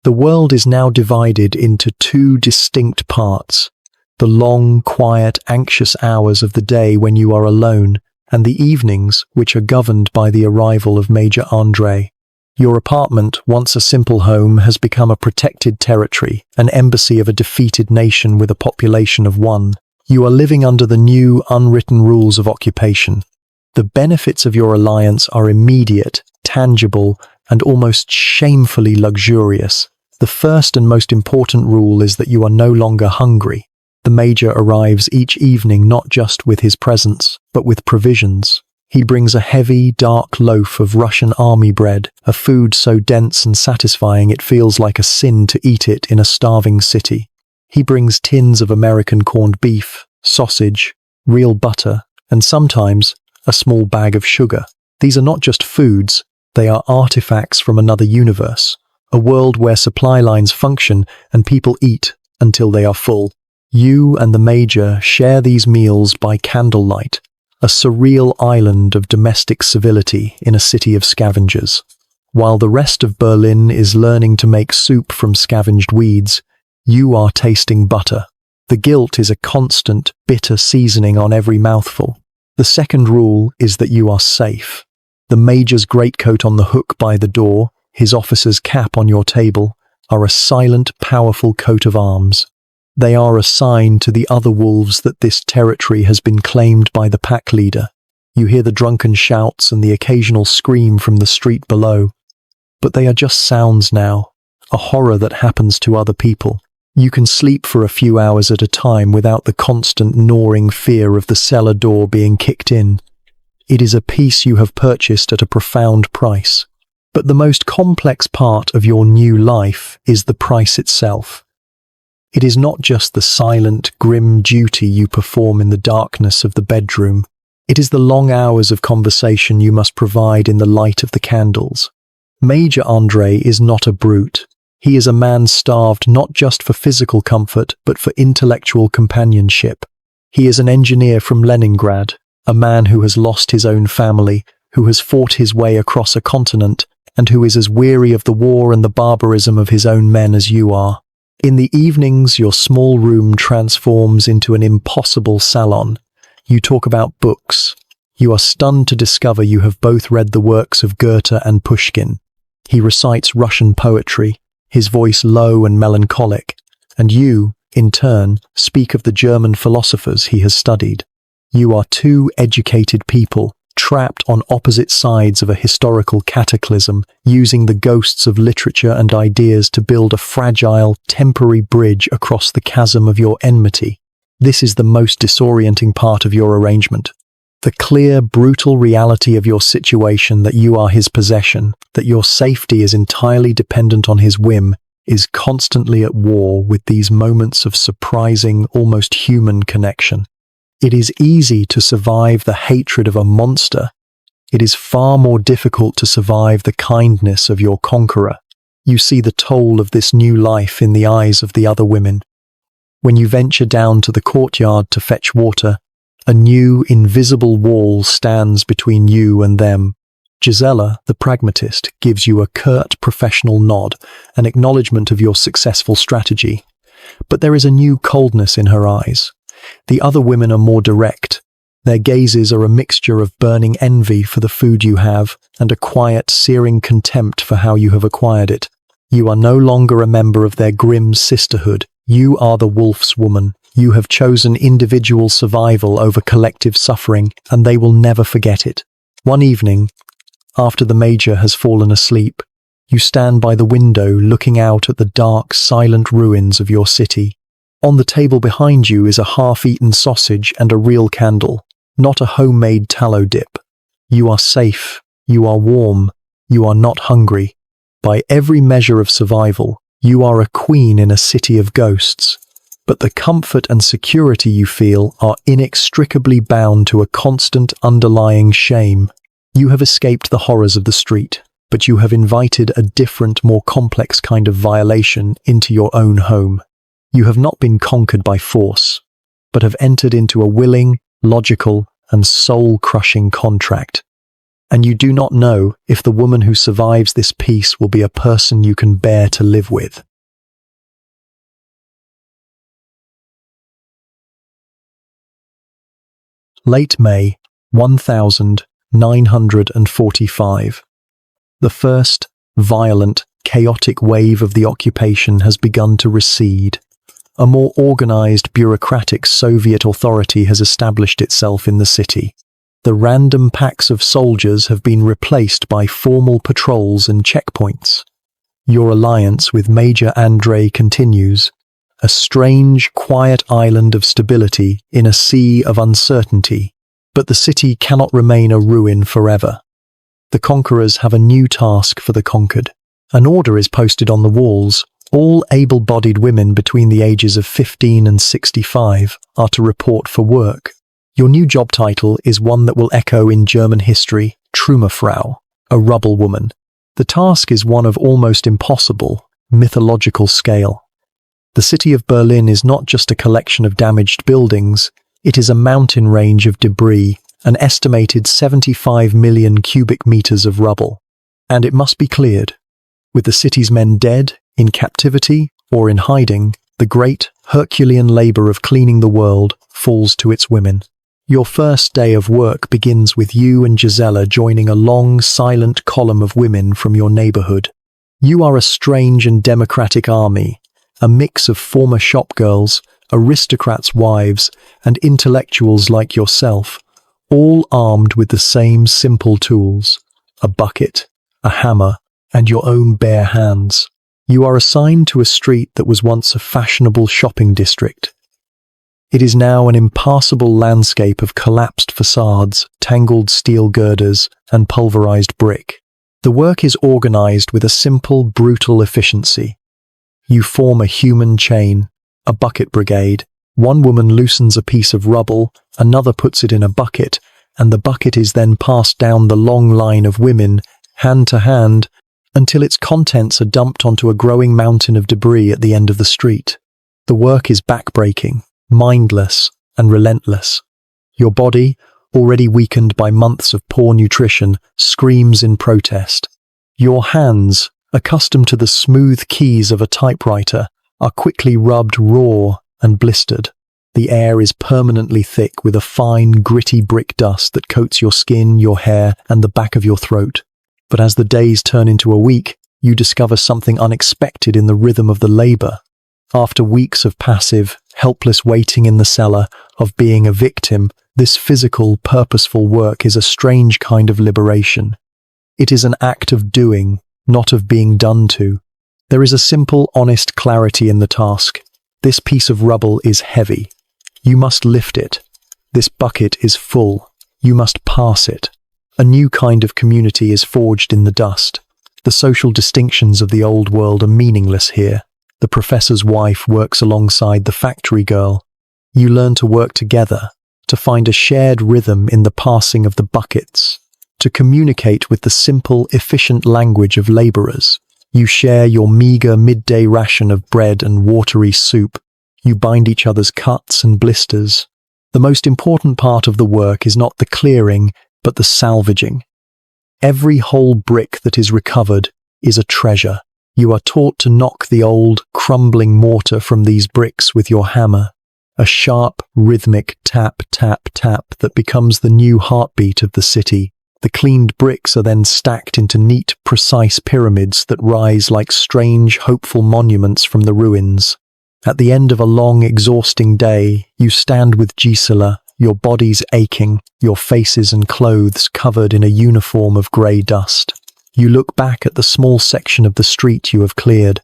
The world is now divided into two distinct parts: the long, quiet, anxious hours of the day when you are alone, and the evenings which are governed by the arrival of Major Andre. Your apartment, once a simple home, has become a protected territory, an embassy of a defeated nation with a population of 1. You are living under the new, unwritten rules of occupation. The benefits of your alliance are immediate, tangible, and almost shamefully luxurious. The first and most important rule is that you are no longer hungry. The Major arrives each evening not just with his presence, but with provisions. He brings a heavy, dark loaf of Russian army bread, a food so dense and satisfying it feels like a sin to eat it in a starving city. He brings tins of American corned beef, sausage, real butter, and sometimes a small bag of sugar. These are not just foods, they are artifacts from another universe, a world where supply lines function and people eat until they are full. You and the Major share these meals by candlelight, a surreal island of domestic civility in a city of scavengers. While the rest of Berlin is learning to make soup from scavenged weeds, you are tasting butter. The guilt is a constant, bitter seasoning on every mouthful. The second rule is that you are safe. The Major's greatcoat on the hook by the door, his officer's cap on your table, are a silent, powerful coat of arms. They are a sign to the other wolves that this territory has been claimed by the pack leader. You hear the drunken shouts and the occasional scream from the street below. But they are just sounds now, a horror that happens to other people. You can sleep for a few hours at a time without the constant gnawing fear of the cellar door being kicked in. It is a peace you have purchased at a profound price. But the most complex part of your new life is the price itself. It is not just the silent, grim duty you perform in the darkness of the bedroom. It is the long hours of conversation you must provide in the light of the candles. Major Andrei is not a brute. He is a man starved not just for physical comfort, but for intellectual companionship. He is an engineer from Leningrad, a man who has lost his own family, who has fought his way across a continent, and who is as weary of the war and the barbarism of his own men as you are. In the evenings, your small room transforms into an impossible salon. You talk about books. You are stunned to discover you have both read the works of Goethe and Pushkin. He recites Russian poetry, his voice low and melancholic, and you, in turn, speak of the German philosophers he has studied. You are two educated people, trapped on opposite sides of a historical cataclysm, using the ghosts of literature and ideas to build a fragile, temporary bridge across the chasm of your enmity. This is the most disorienting part of your arrangement. The clear, brutal reality of your situation, that you are his possession, that your safety is entirely dependent on his whim, is constantly at war with these moments of surprising, almost human connection. It is easy to survive the hatred of a monster. It is far more difficult to survive the kindness of your conqueror. You see the toll of this new life in the eyes of the other women. When you venture down to the courtyard to fetch water, a new, invisible wall stands between you and them. Gisela, the pragmatist, gives you a curt professional nod, an acknowledgement of your successful strategy. But there is a new coldness in her eyes. The other women are more direct. Their gazes are a mixture of burning envy for the food you have and a quiet, searing contempt for how you have acquired it. You are no longer a member of their grim sisterhood. You are the wolf's woman. You have chosen individual survival over collective suffering, and they will never forget it. One evening, after the Major has fallen asleep, you stand by the window looking out at the dark, silent ruins of your city. On the table behind you is a half-eaten sausage and a real candle, not a homemade tallow dip. You are safe, you are warm, you are not hungry. By every measure of survival, you are a queen in a city of ghosts. But the comfort and security you feel are inextricably bound to a constant underlying shame. You have escaped the horrors of the street, but you have invited a different, more complex kind of violation into your own home. You have not been conquered by force, but have entered into a willing, logical, and soul-crushing contract. And you do not know if the woman who survives this peace will be a person you can bear to live with. Late May, 1945. The first, violent, chaotic wave of the occupation has begun to recede. A more organized, bureaucratic Soviet authority has established itself in the city. The random packs of soldiers have been replaced by formal patrols and checkpoints. Your alliance with Major Andrei continues, a strange, quiet island of stability in a sea of uncertainty. But the city cannot remain a ruin forever. The conquerors have a new task for the conquered. An order is posted on the walls. All able-bodied women between the ages of 15 and 65 are to report for work. Your new job title is one that will echo in German history, Trümmerfrau, a rubble woman. The task is one of almost impossible, mythological scale. The city of Berlin is not just a collection of damaged buildings, it is a mountain range of debris, an estimated 75 million cubic meters of rubble. And it must be cleared. With the city's men dead, in captivity, or in hiding, the great, Herculean labor of cleaning the world falls to its women. Your first day of work begins with you and Gisela joining a long, silent column of women from your neighborhood. You are a strange and democratic army, a mix of former shopgirls, aristocrats' wives, and intellectuals like yourself, all armed with the same simple tools, a bucket, a hammer, and your own bare hands. You are assigned to a street that was once a fashionable shopping district. It is now an impassable landscape of collapsed facades, tangled steel girders, and pulverized brick. The work is organized with a simple, brutal efficiency. You form a human chain, a bucket brigade. One woman loosens a piece of rubble, another puts it in a bucket, and the bucket is then passed down the long line of women, hand to hand, until its contents are dumped onto a growing mountain of debris at the end of the street. The work is backbreaking, mindless, and relentless. Your body, already weakened by months of poor nutrition, screams in protest. Your hands, accustomed to the smooth keys of a typewriter, are quickly rubbed raw and blistered. The air is permanently thick with a fine, gritty brick dust that coats your skin, your hair, and the back of your throat. But as the days turn into a week, you discover something unexpected in the rhythm of the labor. After weeks of passive, helpless waiting in the cellar, of being a victim, this physical, purposeful work is a strange kind of liberation. It is an act of doing, not of being done to. There is a simple, honest clarity in the task. This piece of rubble is heavy. You must lift it. This bucket is full. You must pass it. A new kind of community is forged in the dust. The social distinctions of the old world are meaningless here. The professor's wife works alongside the factory girl. You learn to work together, to find a shared rhythm in the passing of the buckets, to communicate with the simple, efficient language of laborers. You share your meager midday ration of bread and watery soup. You bind each other's cuts and blisters. The most important part of the work is not the clearing, but the salvaging. Every whole brick that is recovered is a treasure. You are taught to knock the old, crumbling mortar from these bricks with your hammer. A sharp, rhythmic tap, tap, tap that becomes the new heartbeat of the city. The cleaned bricks are then stacked into neat, precise pyramids that rise like strange, hopeful monuments from the ruins. At the end of a long, exhausting day, you stand with Gisela, your bodies aching, your faces and clothes covered in a uniform of grey dust. You look back at the small section of the street you have cleared.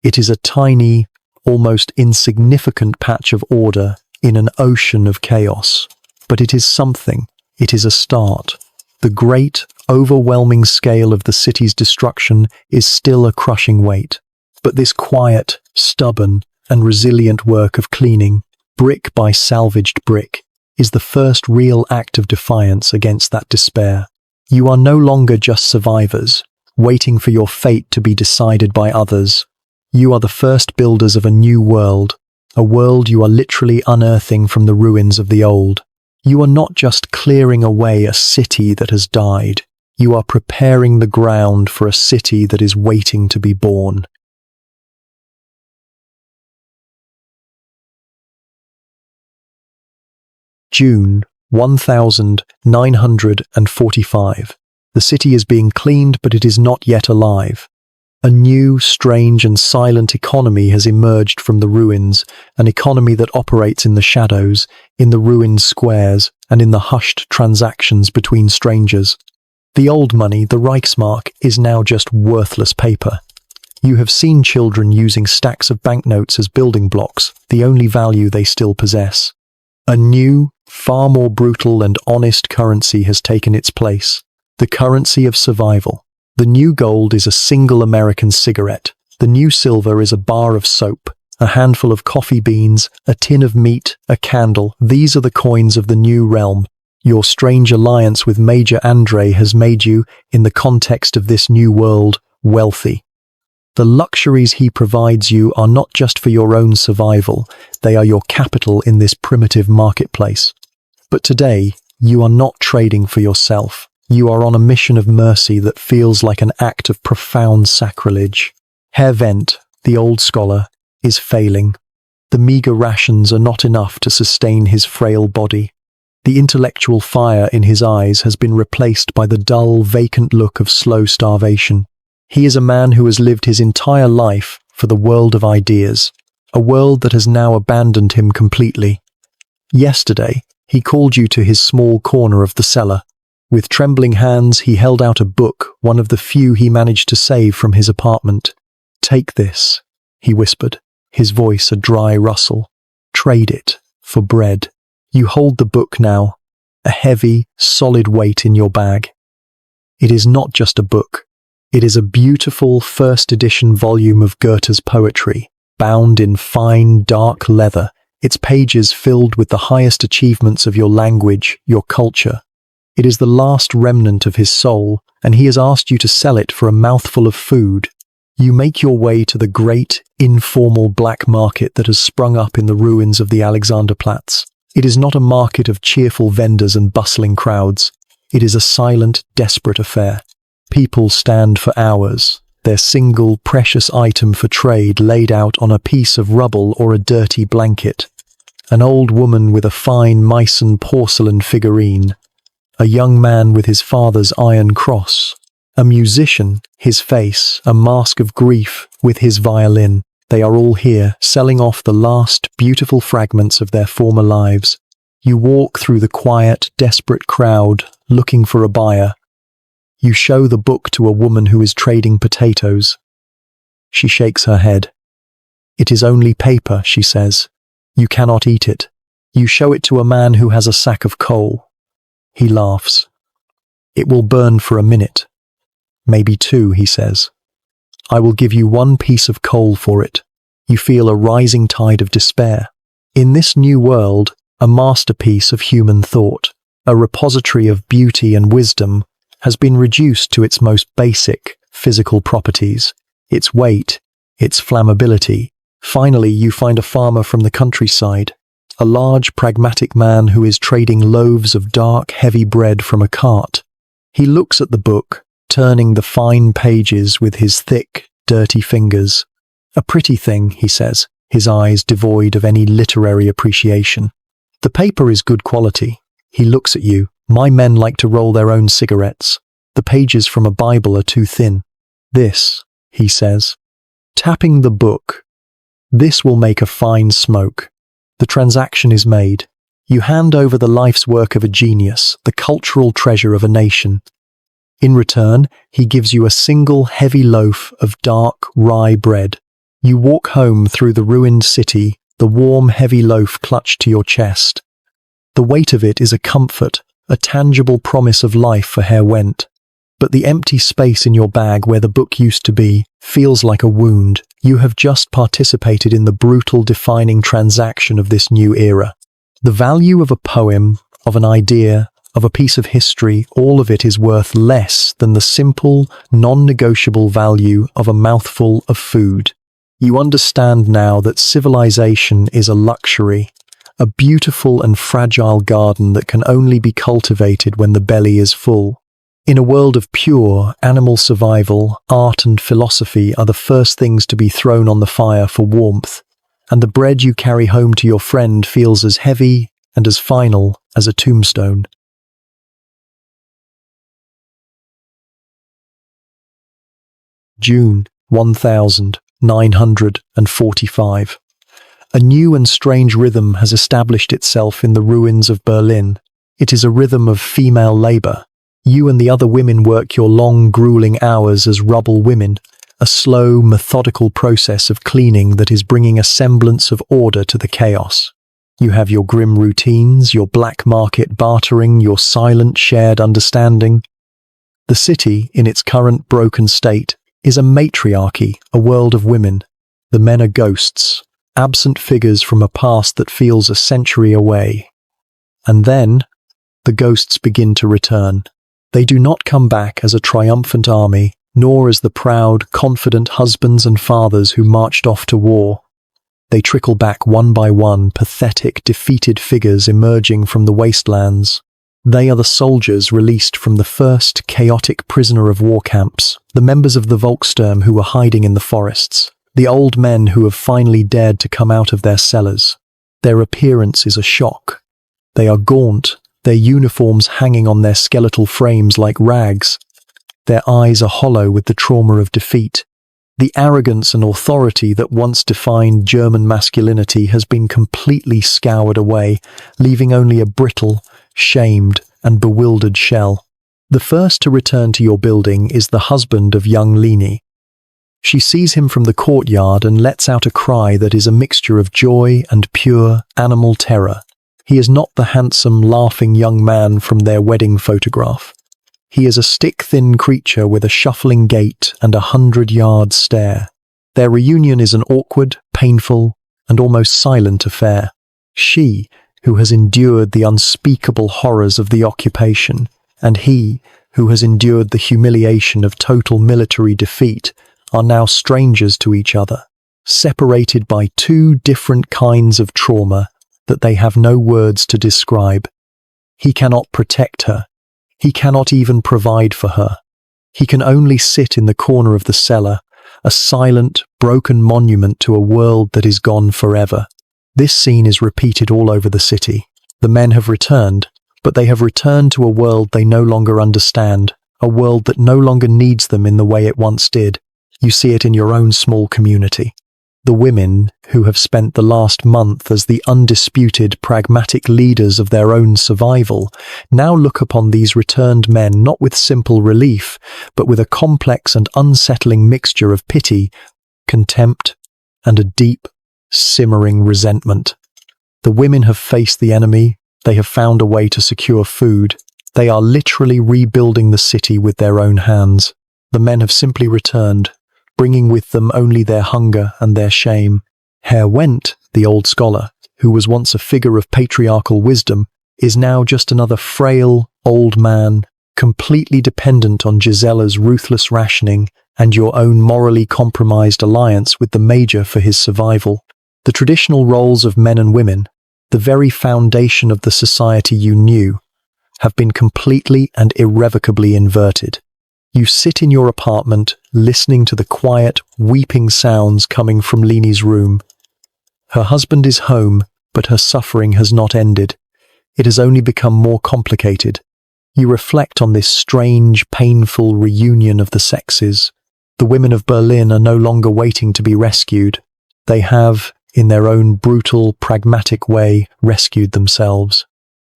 It is a tiny, almost insignificant patch of order in an ocean of chaos. But it is something. It is a start. The great, overwhelming scale of the city's destruction is still a crushing weight. But this quiet, stubborn, and resilient work of cleaning, brick by salvaged brick, is the first real act of defiance against that despair. You are no longer just survivors, waiting for your fate to be decided by others. You are the first builders of a new world, a world you are literally unearthing from the ruins of the old. You are not just clearing away a city that has died. You are preparing the ground for a city that is waiting to be born. June 1945. The city is being cleaned, but it is not yet alive. A new, strange and silent economy has emerged from the ruins, an economy that operates in the shadows, in the ruined squares, and in the hushed transactions between strangers. The old money, the Reichsmark, is now just worthless paper. You have seen children using stacks of banknotes as building blocks, the only value they still possess. A new, far more brutal and honest currency has taken its place, the currency of survival. The new gold is a single American cigarette. The new silver is a bar of soap, a handful of coffee beans, a tin of meat, a candle. These are the coins of the new realm. Your strange alliance with Major Andre has made you, in the context of this new world, wealthy. The luxuries he provides you are not just for your own survival, they are your capital in this primitive marketplace. But today, you are not trading for yourself. You are on a mission of mercy that feels like an act of profound sacrilege. Herr Wendt, the old scholar, is failing. The meagre rations are not enough to sustain his frail body. The intellectual fire in his eyes has been replaced by the dull, vacant look of slow starvation. He is a man who has lived his entire life for the world of ideas, a world that has now abandoned him completely. Yesterday, he called you to his small corner of the cellar. With trembling hands, he held out a book, one of the few he managed to save from his apartment. "Take this," he whispered, his voice a dry rustle. "Trade it for bread." You hold the book now, a heavy, solid weight in your bag. It is not just a book. It is a beautiful first edition volume of Goethe's poetry, bound in fine, dark leather, its pages filled with the highest achievements of your language, your culture. It is the last remnant of his soul, and he has asked you to sell it for a mouthful of food. You make your way to the great, informal black market that has sprung up in the ruins of the Alexanderplatz. It is not a market of cheerful vendors and bustling crowds. It is a silent, desperate affair. People stand for hours, their single, precious item for trade laid out on a piece of rubble or a dirty blanket. An old woman with a fine Meissen porcelain figurine. A young man with his father's iron cross. A musician, his face, a mask of grief, with his violin. They are all here, selling off the last beautiful fragments of their former lives. You walk through the quiet, desperate crowd, looking for a buyer. You show the book to a woman who is trading potatoes. She shakes her head. "It is only paper," she says. "You cannot eat it." You show it to a man who has a sack of coal. He laughs. "It will burn for a minute. Maybe two," he says. "I will give you one piece of coal for it." You feel a rising tide of despair. In this new world, a masterpiece of human thought, a repository of beauty and wisdom, has been reduced to its most basic physical properties, its weight, its flammability. Finally, you find a farmer from the countryside, a large, pragmatic man who is trading loaves of dark, heavy bread from a cart. He looks at the book, turning the fine pages with his thick, dirty fingers. "A pretty thing," he says, his eyes devoid of any literary appreciation. "The paper is good quality." He looks at you. "My men like to roll their own cigarettes. The pages from a Bible are too thin." "This," he says, tapping the book, "this will make a fine smoke." The transaction is made. You hand over the life's work of a genius, the cultural treasure of a nation. In return, he gives you a single heavy loaf of dark rye bread. You walk home through the ruined city, the warm, heavy loaf clutched to your chest. The weight of it is a comfort, a tangible promise of life for Herr Wendt. But the empty space in your bag where the book used to be feels like a wound. You have just participated in the brutal defining transaction of this new era. The value of a poem, of an idea, of a piece of history, all of it is worth less than the simple, non-negotiable value of a mouthful of food. You understand now that civilization is a luxury, a beautiful and fragile garden that can only be cultivated when the belly is full. In a world of pure, animal survival, art and philosophy are the first things to be thrown on the fire for warmth, and the bread you carry home to your friend feels as heavy and as final as a tombstone. June 1945. A new and strange rhythm has established itself in the ruins of Berlin. It is a rhythm of female labor. You and the other women work your long, grueling hours as rubble women, a slow, methodical process of cleaning that is bringing a semblance of order to the chaos. You have your grim routines, your black market bartering, your silent shared understanding. The city, in its current broken state, is a matriarchy, a world of women. The men are ghosts, absent figures from a past that feels a century away. And then, the ghosts begin to return. They do not come back as a triumphant army, nor as the proud, confident husbands and fathers who marched off to war. They trickle back one by one, pathetic, defeated figures emerging from the wastelands. They are the soldiers released from the first chaotic prisoner of war camps, the members of the Volkssturm who were hiding in the forests, the old men who have finally dared to come out of their cellars. Their appearance is a shock. They are gaunt, their uniforms hanging on their skeletal frames like rags. Their eyes are hollow with the trauma of defeat. The arrogance and authority that once defined German masculinity has been completely scoured away, leaving only a brittle, shamed, and bewildered shell. The first to return to your building is the husband of young Leni. She sees him from the courtyard and lets out a cry that is a mixture of joy and pure animal terror. He is not the handsome, laughing young man from their wedding photograph. He is a stick-thin creature with a shuffling gait and 100-yard stare. Their reunion is an awkward, painful, and almost silent affair. She, who has endured the unspeakable horrors of the occupation, and he, who has endured the humiliation of total military defeat, are now strangers to each other, separated by two different kinds of trauma that they have no words to describe. He cannot protect her. He cannot even provide for her. He can only sit in the corner of the cellar, a silent, broken monument to a world that is gone forever. This scene is repeated all over the city. The men have returned, but they have returned to a world they no longer understand, a world that no longer needs them in the way it once did. You see it in your own small community. The women, who have spent the last month as the undisputed, pragmatic leaders of their own survival, now look upon these returned men not with simple relief, but with a complex and unsettling mixture of pity, contempt, and a deep, simmering resentment. The women have faced the enemy, they have found a way to secure food, they are literally rebuilding the city with their own hands. The men have simply returned, bringing with them only their hunger and their shame. Herr Wendt, the old scholar, who was once a figure of patriarchal wisdom, is now just another frail, old man, completely dependent on Gisella's ruthless rationing and your own morally compromised alliance with the Major for his survival. The traditional roles of men and women, the very foundation of the society you knew, have been completely and irrevocably inverted. You sit in your apartment, listening to the quiet, weeping sounds coming from Leni's room. Her husband is home, but her suffering has not ended. It has only become more complicated. You reflect on this strange, painful reunion of the sexes. The women of Berlin are no longer waiting to be rescued. They have, in their own brutal, pragmatic way, rescued themselves.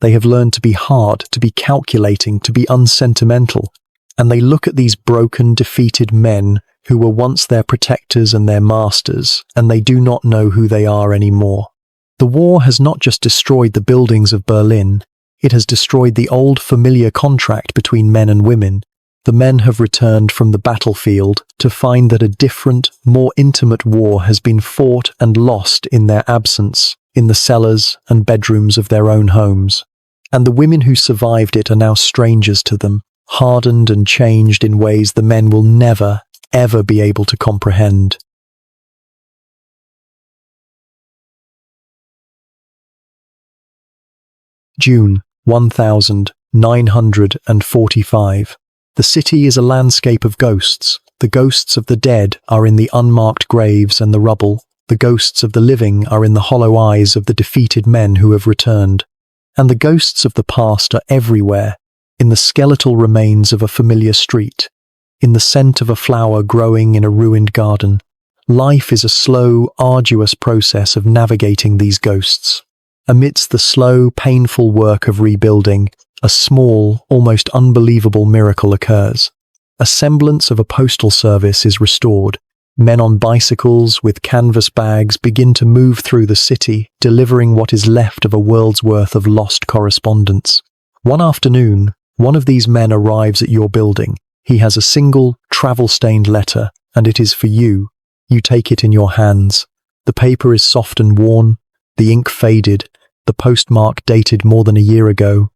They have learned to be hard, to be calculating, to be unsentimental. And they look at these broken, defeated men who were once their protectors and their masters, and they do not know who they are anymore. The war has not just destroyed the buildings of Berlin, it has destroyed the old familiar contract between men and women. The men have returned from the battlefield to find that a different, more intimate war has been fought and lost in their absence, in the cellars and bedrooms of their own homes. And the women who survived it are now strangers to them, hardened and changed in ways the men will never, ever be able to comprehend. June 1945. The city is a landscape of ghosts. The ghosts of the dead are in the unmarked graves and the rubble. The ghosts of the living are in the hollow eyes of the defeated men who have returned. And the ghosts of the past are everywhere, in the skeletal remains of a familiar street, in the scent of a flower growing in a ruined garden. Life is a slow, arduous process of navigating these ghosts. Amidst the slow, painful work of rebuilding, a small, almost unbelievable miracle occurs. A semblance of a postal service is restored. Men on bicycles with canvas bags begin to move through the city, delivering what is left of a world's worth of lost correspondence. One afternoon, one of these men arrives at your building. He has a single, travel-stained letter, and it is for you. You take it in your hands. The paper is soft and worn, the ink faded, the postmark dated more than a year ago.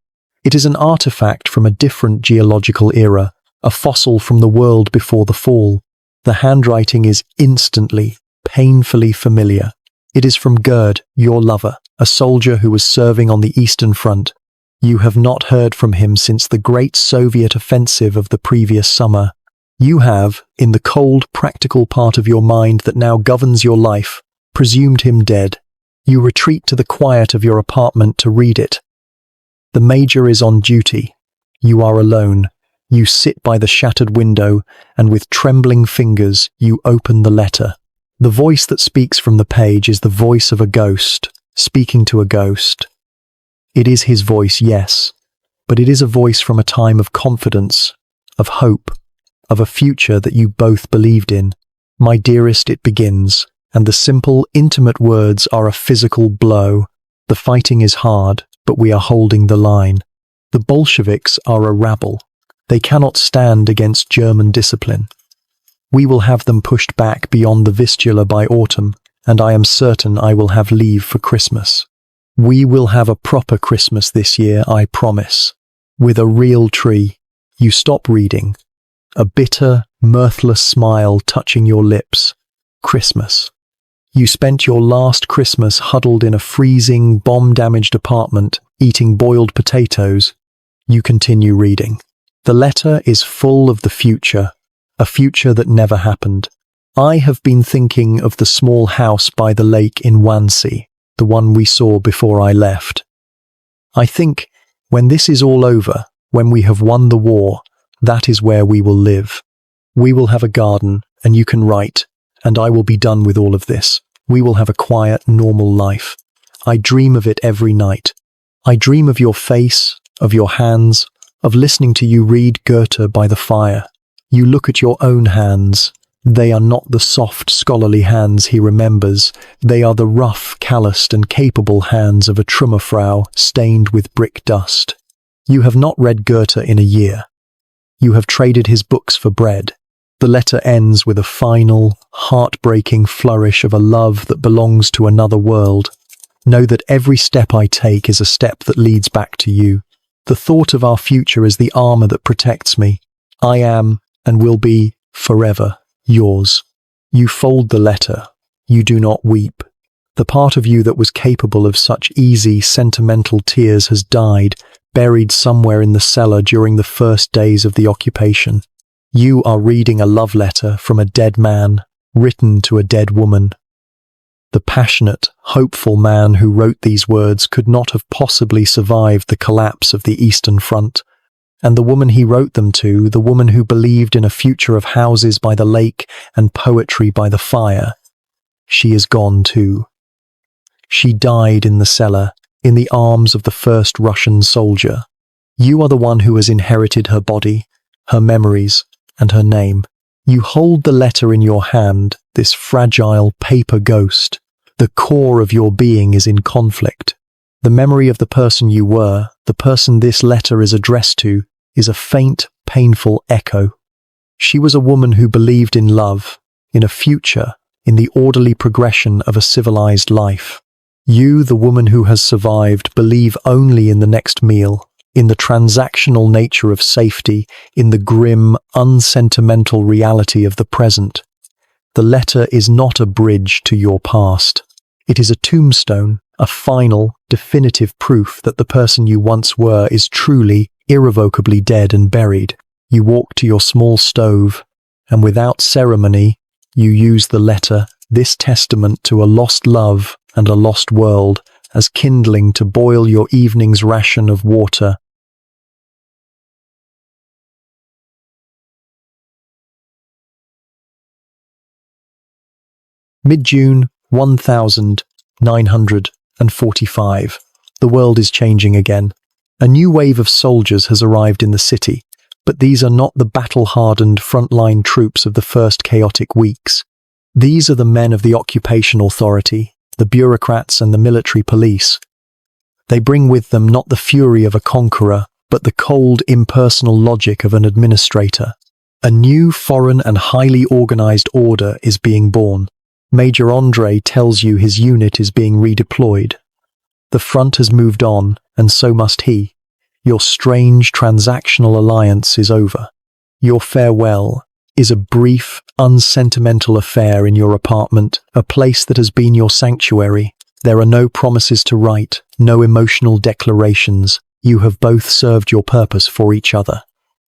It is an artifact from a different geological era, a fossil from the world before the fall. The handwriting is instantly, painfully familiar. It is from Gerd, your lover, a soldier who was serving on the Eastern Front. You have not heard from him since the great Soviet offensive of the previous summer. You have, in the cold, practical part of your mind that now governs your life, presumed him dead. You retreat to the quiet of your apartment to read it. The major is on duty. You are alone. You sit by the shattered window, and with trembling fingers you open the letter. The voice that speaks from the page is the voice of a ghost, speaking to a ghost. It is his voice, yes, but it is a voice from a time of confidence, of hope, of a future that you both believed in. My dearest, it begins, and the simple, intimate words are a physical blow. The fighting is hard, but we are holding the line. The Bolsheviks are a rabble. They cannot stand against German discipline. We will have them pushed back beyond the Vistula by autumn, and I am certain I will have leave for Christmas. We will have a proper Christmas this year, I promise. With a real tree. You stop reading. A bitter, mirthless smile touching your lips. Christmas. You spent your last Christmas huddled in a freezing, bomb-damaged apartment, eating boiled potatoes. You continue reading. The letter is full of the future, a future that never happened. I have been thinking of the small house by the lake in Wannsee, the one we saw before I left. I think, when this is all over, when we have won the war, that is where we will live. We will have a garden, and you can write, and I will be done with all of this. We will have a quiet, normal life. I dream of it every night. I dream of your face, of your hands, of listening to you read Goethe by the fire. You look at your own hands. They are not the soft, scholarly hands he remembers. They are the rough, calloused and capable hands of a Trümmerfrau stained with brick dust. You have not read Goethe in a year. You have traded his books for bread. The letter ends with a final, heartbreaking flourish of a love that belongs to another world. Know that every step I take is a step that leads back to you. The thought of our future is the armor that protects me. I am, and will be, forever, yours. You fold the letter. You do not weep. The part of you that was capable of such easy, sentimental tears has died, buried somewhere in the cellar during the first days of the occupation. You are reading a love letter from a dead man, written to a dead woman. The passionate, hopeful man who wrote these words could not have possibly survived the collapse of the Eastern Front. And the woman he wrote them to, the woman who believed in a future of houses by the lake and poetry by the fire, she is gone too. She died in the cellar, in the arms of the first Russian soldier. You are the one who has inherited her body, her memories, and her name. You hold the letter in your hand, this fragile paper ghost. The core of your being is in conflict. The memory of the person you were, the person this letter is addressed to, is a faint, painful echo. She was a woman who believed in love, in a future, in the orderly progression of a civilized life. You, the woman who has survived, believe only in the next meal, in the transactional nature of safety, in the grim, unsentimental reality of the present. The letter is not a bridge to your past. It is a tombstone, a final, definitive proof that the person you once were is truly, irrevocably dead and buried. You walk to your small stove, and without ceremony, you use the letter, this testament to a lost love and a lost world, as kindling to boil your evening's ration of water Mid-June 1945. The world is changing again. A new wave of soldiers has arrived in the city, but these are not the battle-hardened frontline troops of the first chaotic weeks. These are the men of the occupation authority, the bureaucrats and the military police. They bring with them not the fury of a conqueror, but the cold, impersonal logic of an administrator. A new, foreign and highly organized order is being born. Major Andre tells you his unit is being redeployed. The front has moved on, and so must he. Your strange transactional alliance is over. Your farewell is a brief, unsentimental affair in your apartment, a place that has been your sanctuary. There are no promises to write, no emotional declarations. You have both served your purpose for each other.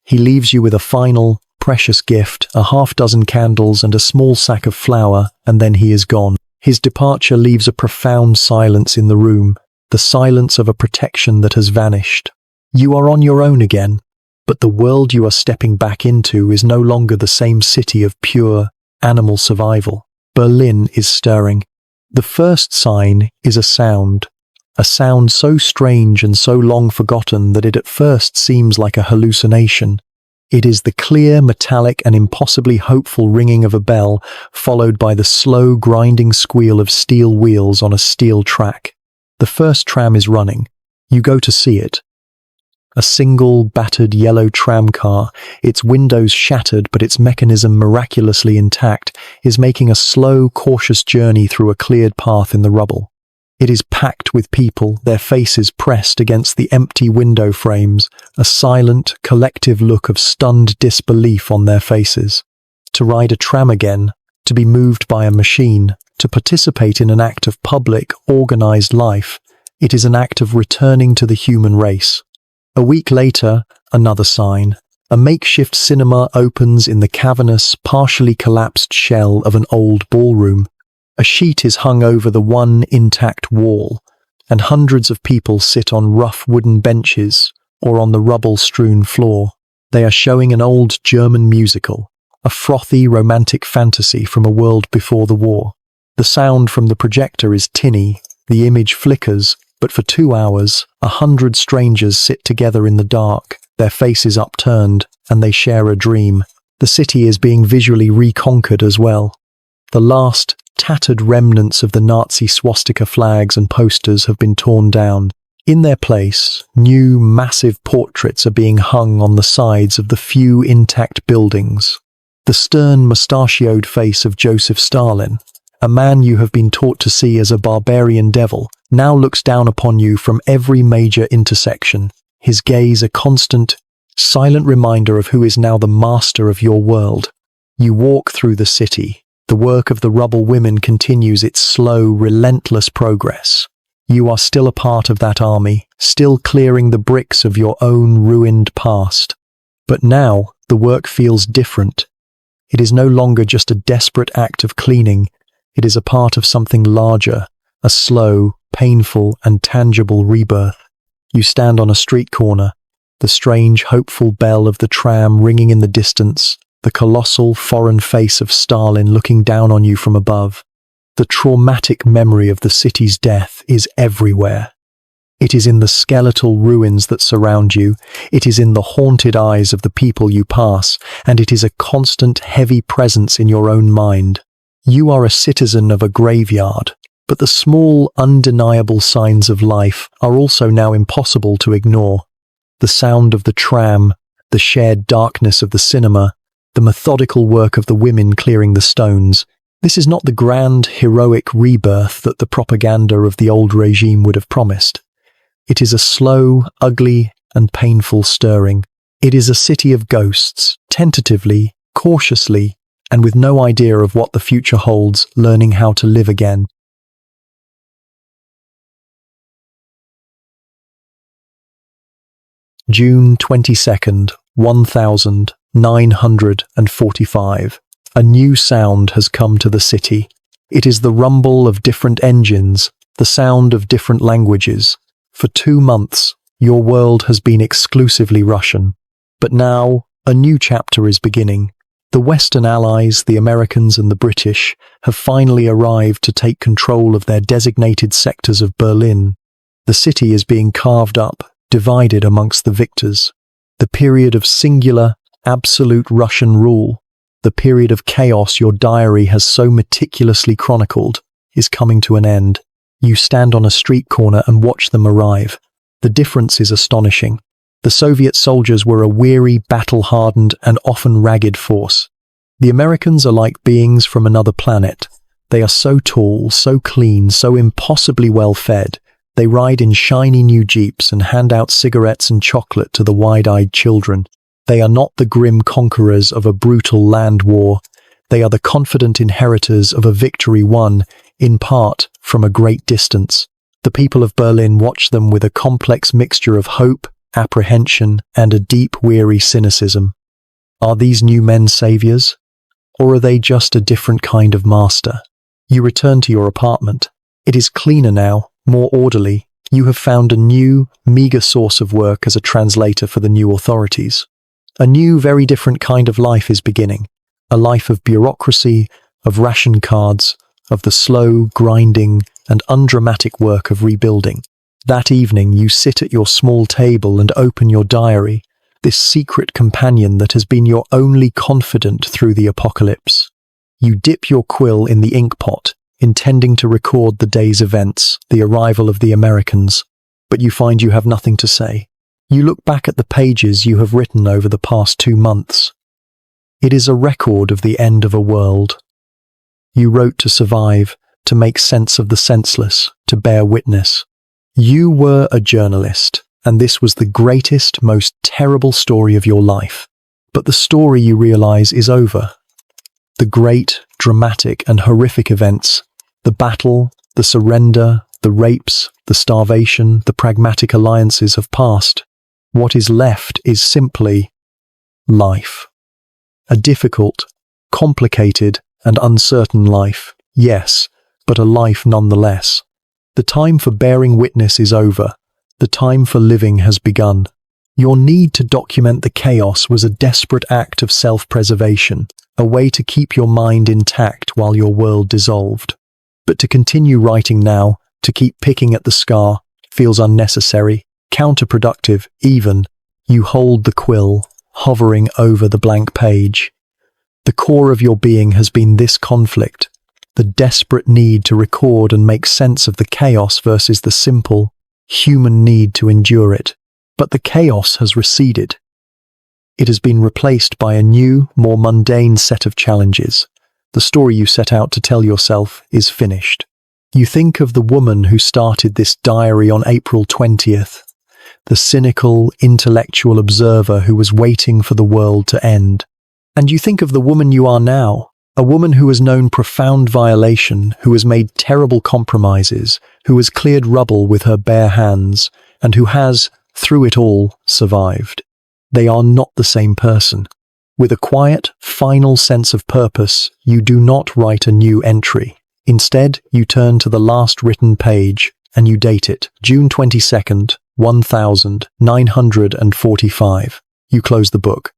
He leaves you with a final, precious gift, a half-dozen candles and a small sack of flour, and then he is gone. His departure leaves a profound silence in the room, the silence of a protection that has vanished. You are on your own again, but the world you are stepping back into is no longer the same city of pure, animal survival. Berlin is stirring. The first sign is a sound so strange and so long forgotten that it at first seems like a hallucination. It is the clear, metallic and impossibly hopeful ringing of a bell, followed by the slow, grinding squeal of steel wheels on a steel track. The first tram is running. You go to see it. A single, battered yellow tram car, its windows shattered but its mechanism miraculously intact, is making a slow, cautious journey through a cleared path in the rubble. It is packed with people, their faces pressed against the empty window frames, a silent, collective look of stunned disbelief on their faces. To ride a tram again, to be moved by a machine, to participate in an act of public, organized life, it is an act of returning to the human race. A week later, another sign. A makeshift cinema opens in the cavernous, partially collapsed shell of an old ballroom. A sheet is hung over the one intact wall, and hundreds of people sit on rough wooden benches or on the rubble-strewn floor. They are showing an old German musical, a frothy romantic fantasy from a world before the war. The sound from the projector is tinny, the image flickers, but for 2 hours, 100 strangers sit together in the dark, their faces upturned, and they share a dream. The city is being visually reconquered as well. The last, tattered remnants of the Nazi swastika flags and posters have been torn down. In their place, new, massive portraits are being hung on the sides of the few intact buildings. The stern, mustachioed face of Joseph Stalin, a man you have been taught to see as a barbarian devil, now looks down upon you from every major intersection, his gaze a constant, silent reminder of who is now the master of your world. You walk through the city. The work of the rubble women continues its slow, relentless progress. You are still a part of that army, still clearing the bricks of your own ruined past. But now, the work feels different. It is no longer just a desperate act of cleaning. It is a part of something larger, a slow, painful, and tangible rebirth. You stand on a street corner, the strange, hopeful bell of the tram ringing in the distance, the colossal, foreign face of Stalin looking down on you from above. The traumatic memory of the city's death is everywhere. It is in the skeletal ruins that surround you, it is in the haunted eyes of the people you pass, and it is a constant, heavy presence in your own mind. You are a citizen of a graveyard, but the small, undeniable signs of life are also now impossible to ignore. The sound of the tram, the shared darkness of the cinema, the methodical work of the women clearing the stones. This is not the grand, heroic rebirth that the propaganda of the old regime would have promised. It is a slow, ugly, and painful stirring. It is a city of ghosts, tentatively, cautiously, and with no idea of what the future holds, learning how to live again. June 22nd, 1945. A new sound has come to the city. It is the rumble of different engines, the sound of different languages. For 2 months, your world has been exclusively Russian. But now, a new chapter is beginning. The Western allies, the Americans and the British, have finally arrived to take control of their designated sectors of Berlin. The city is being carved up, divided amongst the victors. The period of singular, absolute Russian rule, the period of chaos your diary has so meticulously chronicled, is coming to an end. You stand on a street corner and watch them arrive. The difference is astonishing. The Soviet soldiers were a weary, battle-hardened, and often ragged force. The Americans are like beings from another planet. They are so tall, so clean, so impossibly well-fed. They ride in shiny new jeeps and hand out cigarettes and chocolate to the wide-eyed children. They are not the grim conquerors of a brutal land war. They are the confident inheritors of a victory won, in part, from a great distance. The people of Berlin watch them with a complex mixture of hope, apprehension, and a deep, weary cynicism. Are these new men saviors? Or are they just a different kind of master? You return to your apartment. It is cleaner now, more orderly. You have found a new, meager source of work as a translator for the new authorities. A new, very different kind of life is beginning. A life of bureaucracy, of ration cards, of the slow, grinding, and undramatic work of rebuilding. That evening you sit at your small table and open your diary, this secret companion that has been your only confidant through the apocalypse. You dip your quill in the ink pot, intending to record the day's events, the arrival of the Americans, but you find you have nothing to say. You look back at the pages you have written over the past 2 months. It is a record of the end of a world. You wrote to survive, to make sense of the senseless, to bear witness. You were a journalist, and this was the greatest, most terrible story of your life. But the story, you realize, is over. The great, dramatic, and horrific events, the battle, the surrender, the rapes, the starvation, the pragmatic alliances have passed. What is left is simply life. A difficult, complicated, and uncertain life, yes, but a life nonetheless. The time for bearing witness is over. The time for living has begun. Your need to document the chaos was a desperate act of self-preservation, a way to keep your mind intact while your world dissolved. But to continue writing now, to keep picking at the scar, feels unnecessary, counterproductive even. You hold the quill, hovering over the blank page. The core of your being has been this conflict, the desperate need to record and make sense of the chaos versus the simple, human need to endure it. But the chaos has receded. It has been replaced by a new, more mundane set of challenges. The story you set out to tell yourself is finished. You think of the woman who started this diary on April 20th, the cynical, intellectual observer who was waiting for the world to end. And you think of the woman you are now, a woman who has known profound violation, who has made terrible compromises, who has cleared rubble with her bare hands, and who has, through it all, survived. They are not the same person. With a quiet, final sense of purpose, you do not write a new entry. Instead, you turn to the last written page, and you date it, June 22nd, 1945. You close the book.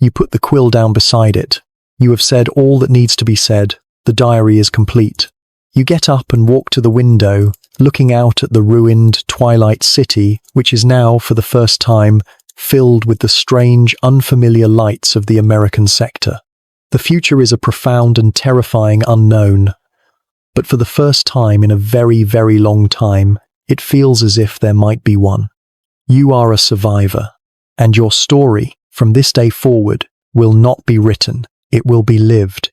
You put the quill down beside it. You have said all that needs to be said. The diary is complete. You get up and walk to the window, looking out at the ruined twilight city, which is now, for the first time, filled with the strange, unfamiliar lights of the American sector. The future is a profound and terrifying unknown. But for the first time in a very, very long time, it feels as if there might be one. You are a survivor, and your story, from this day forward, will not be written. It will be lived.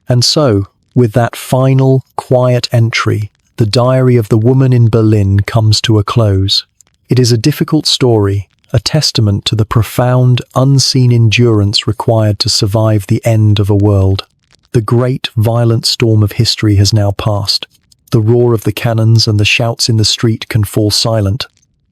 And so, with that final, quiet entry, the diary of the woman in Berlin comes to a close. It is a difficult story, a testament to the profound, unseen endurance required to survive the end of a world. The great, violent storm of history has now passed. The roar of the cannons and the shouts in the street can fall silent.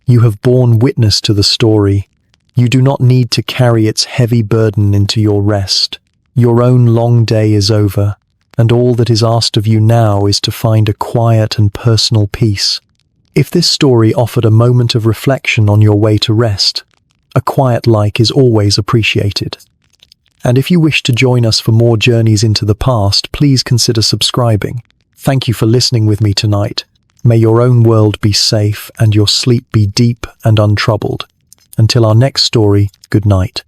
You have borne witness to the story. You do not need to carry its heavy burden into your rest. Your own long day is over, and all that is asked of you now is to find a quiet and personal peace. If this story offered a moment of reflection on your way to rest, a quiet like is always appreciated. And if you wish to join us for more journeys into the past, please consider subscribing. Thank you for listening with me tonight. May your own world be safe and your sleep be deep and untroubled. Until our next story, good night.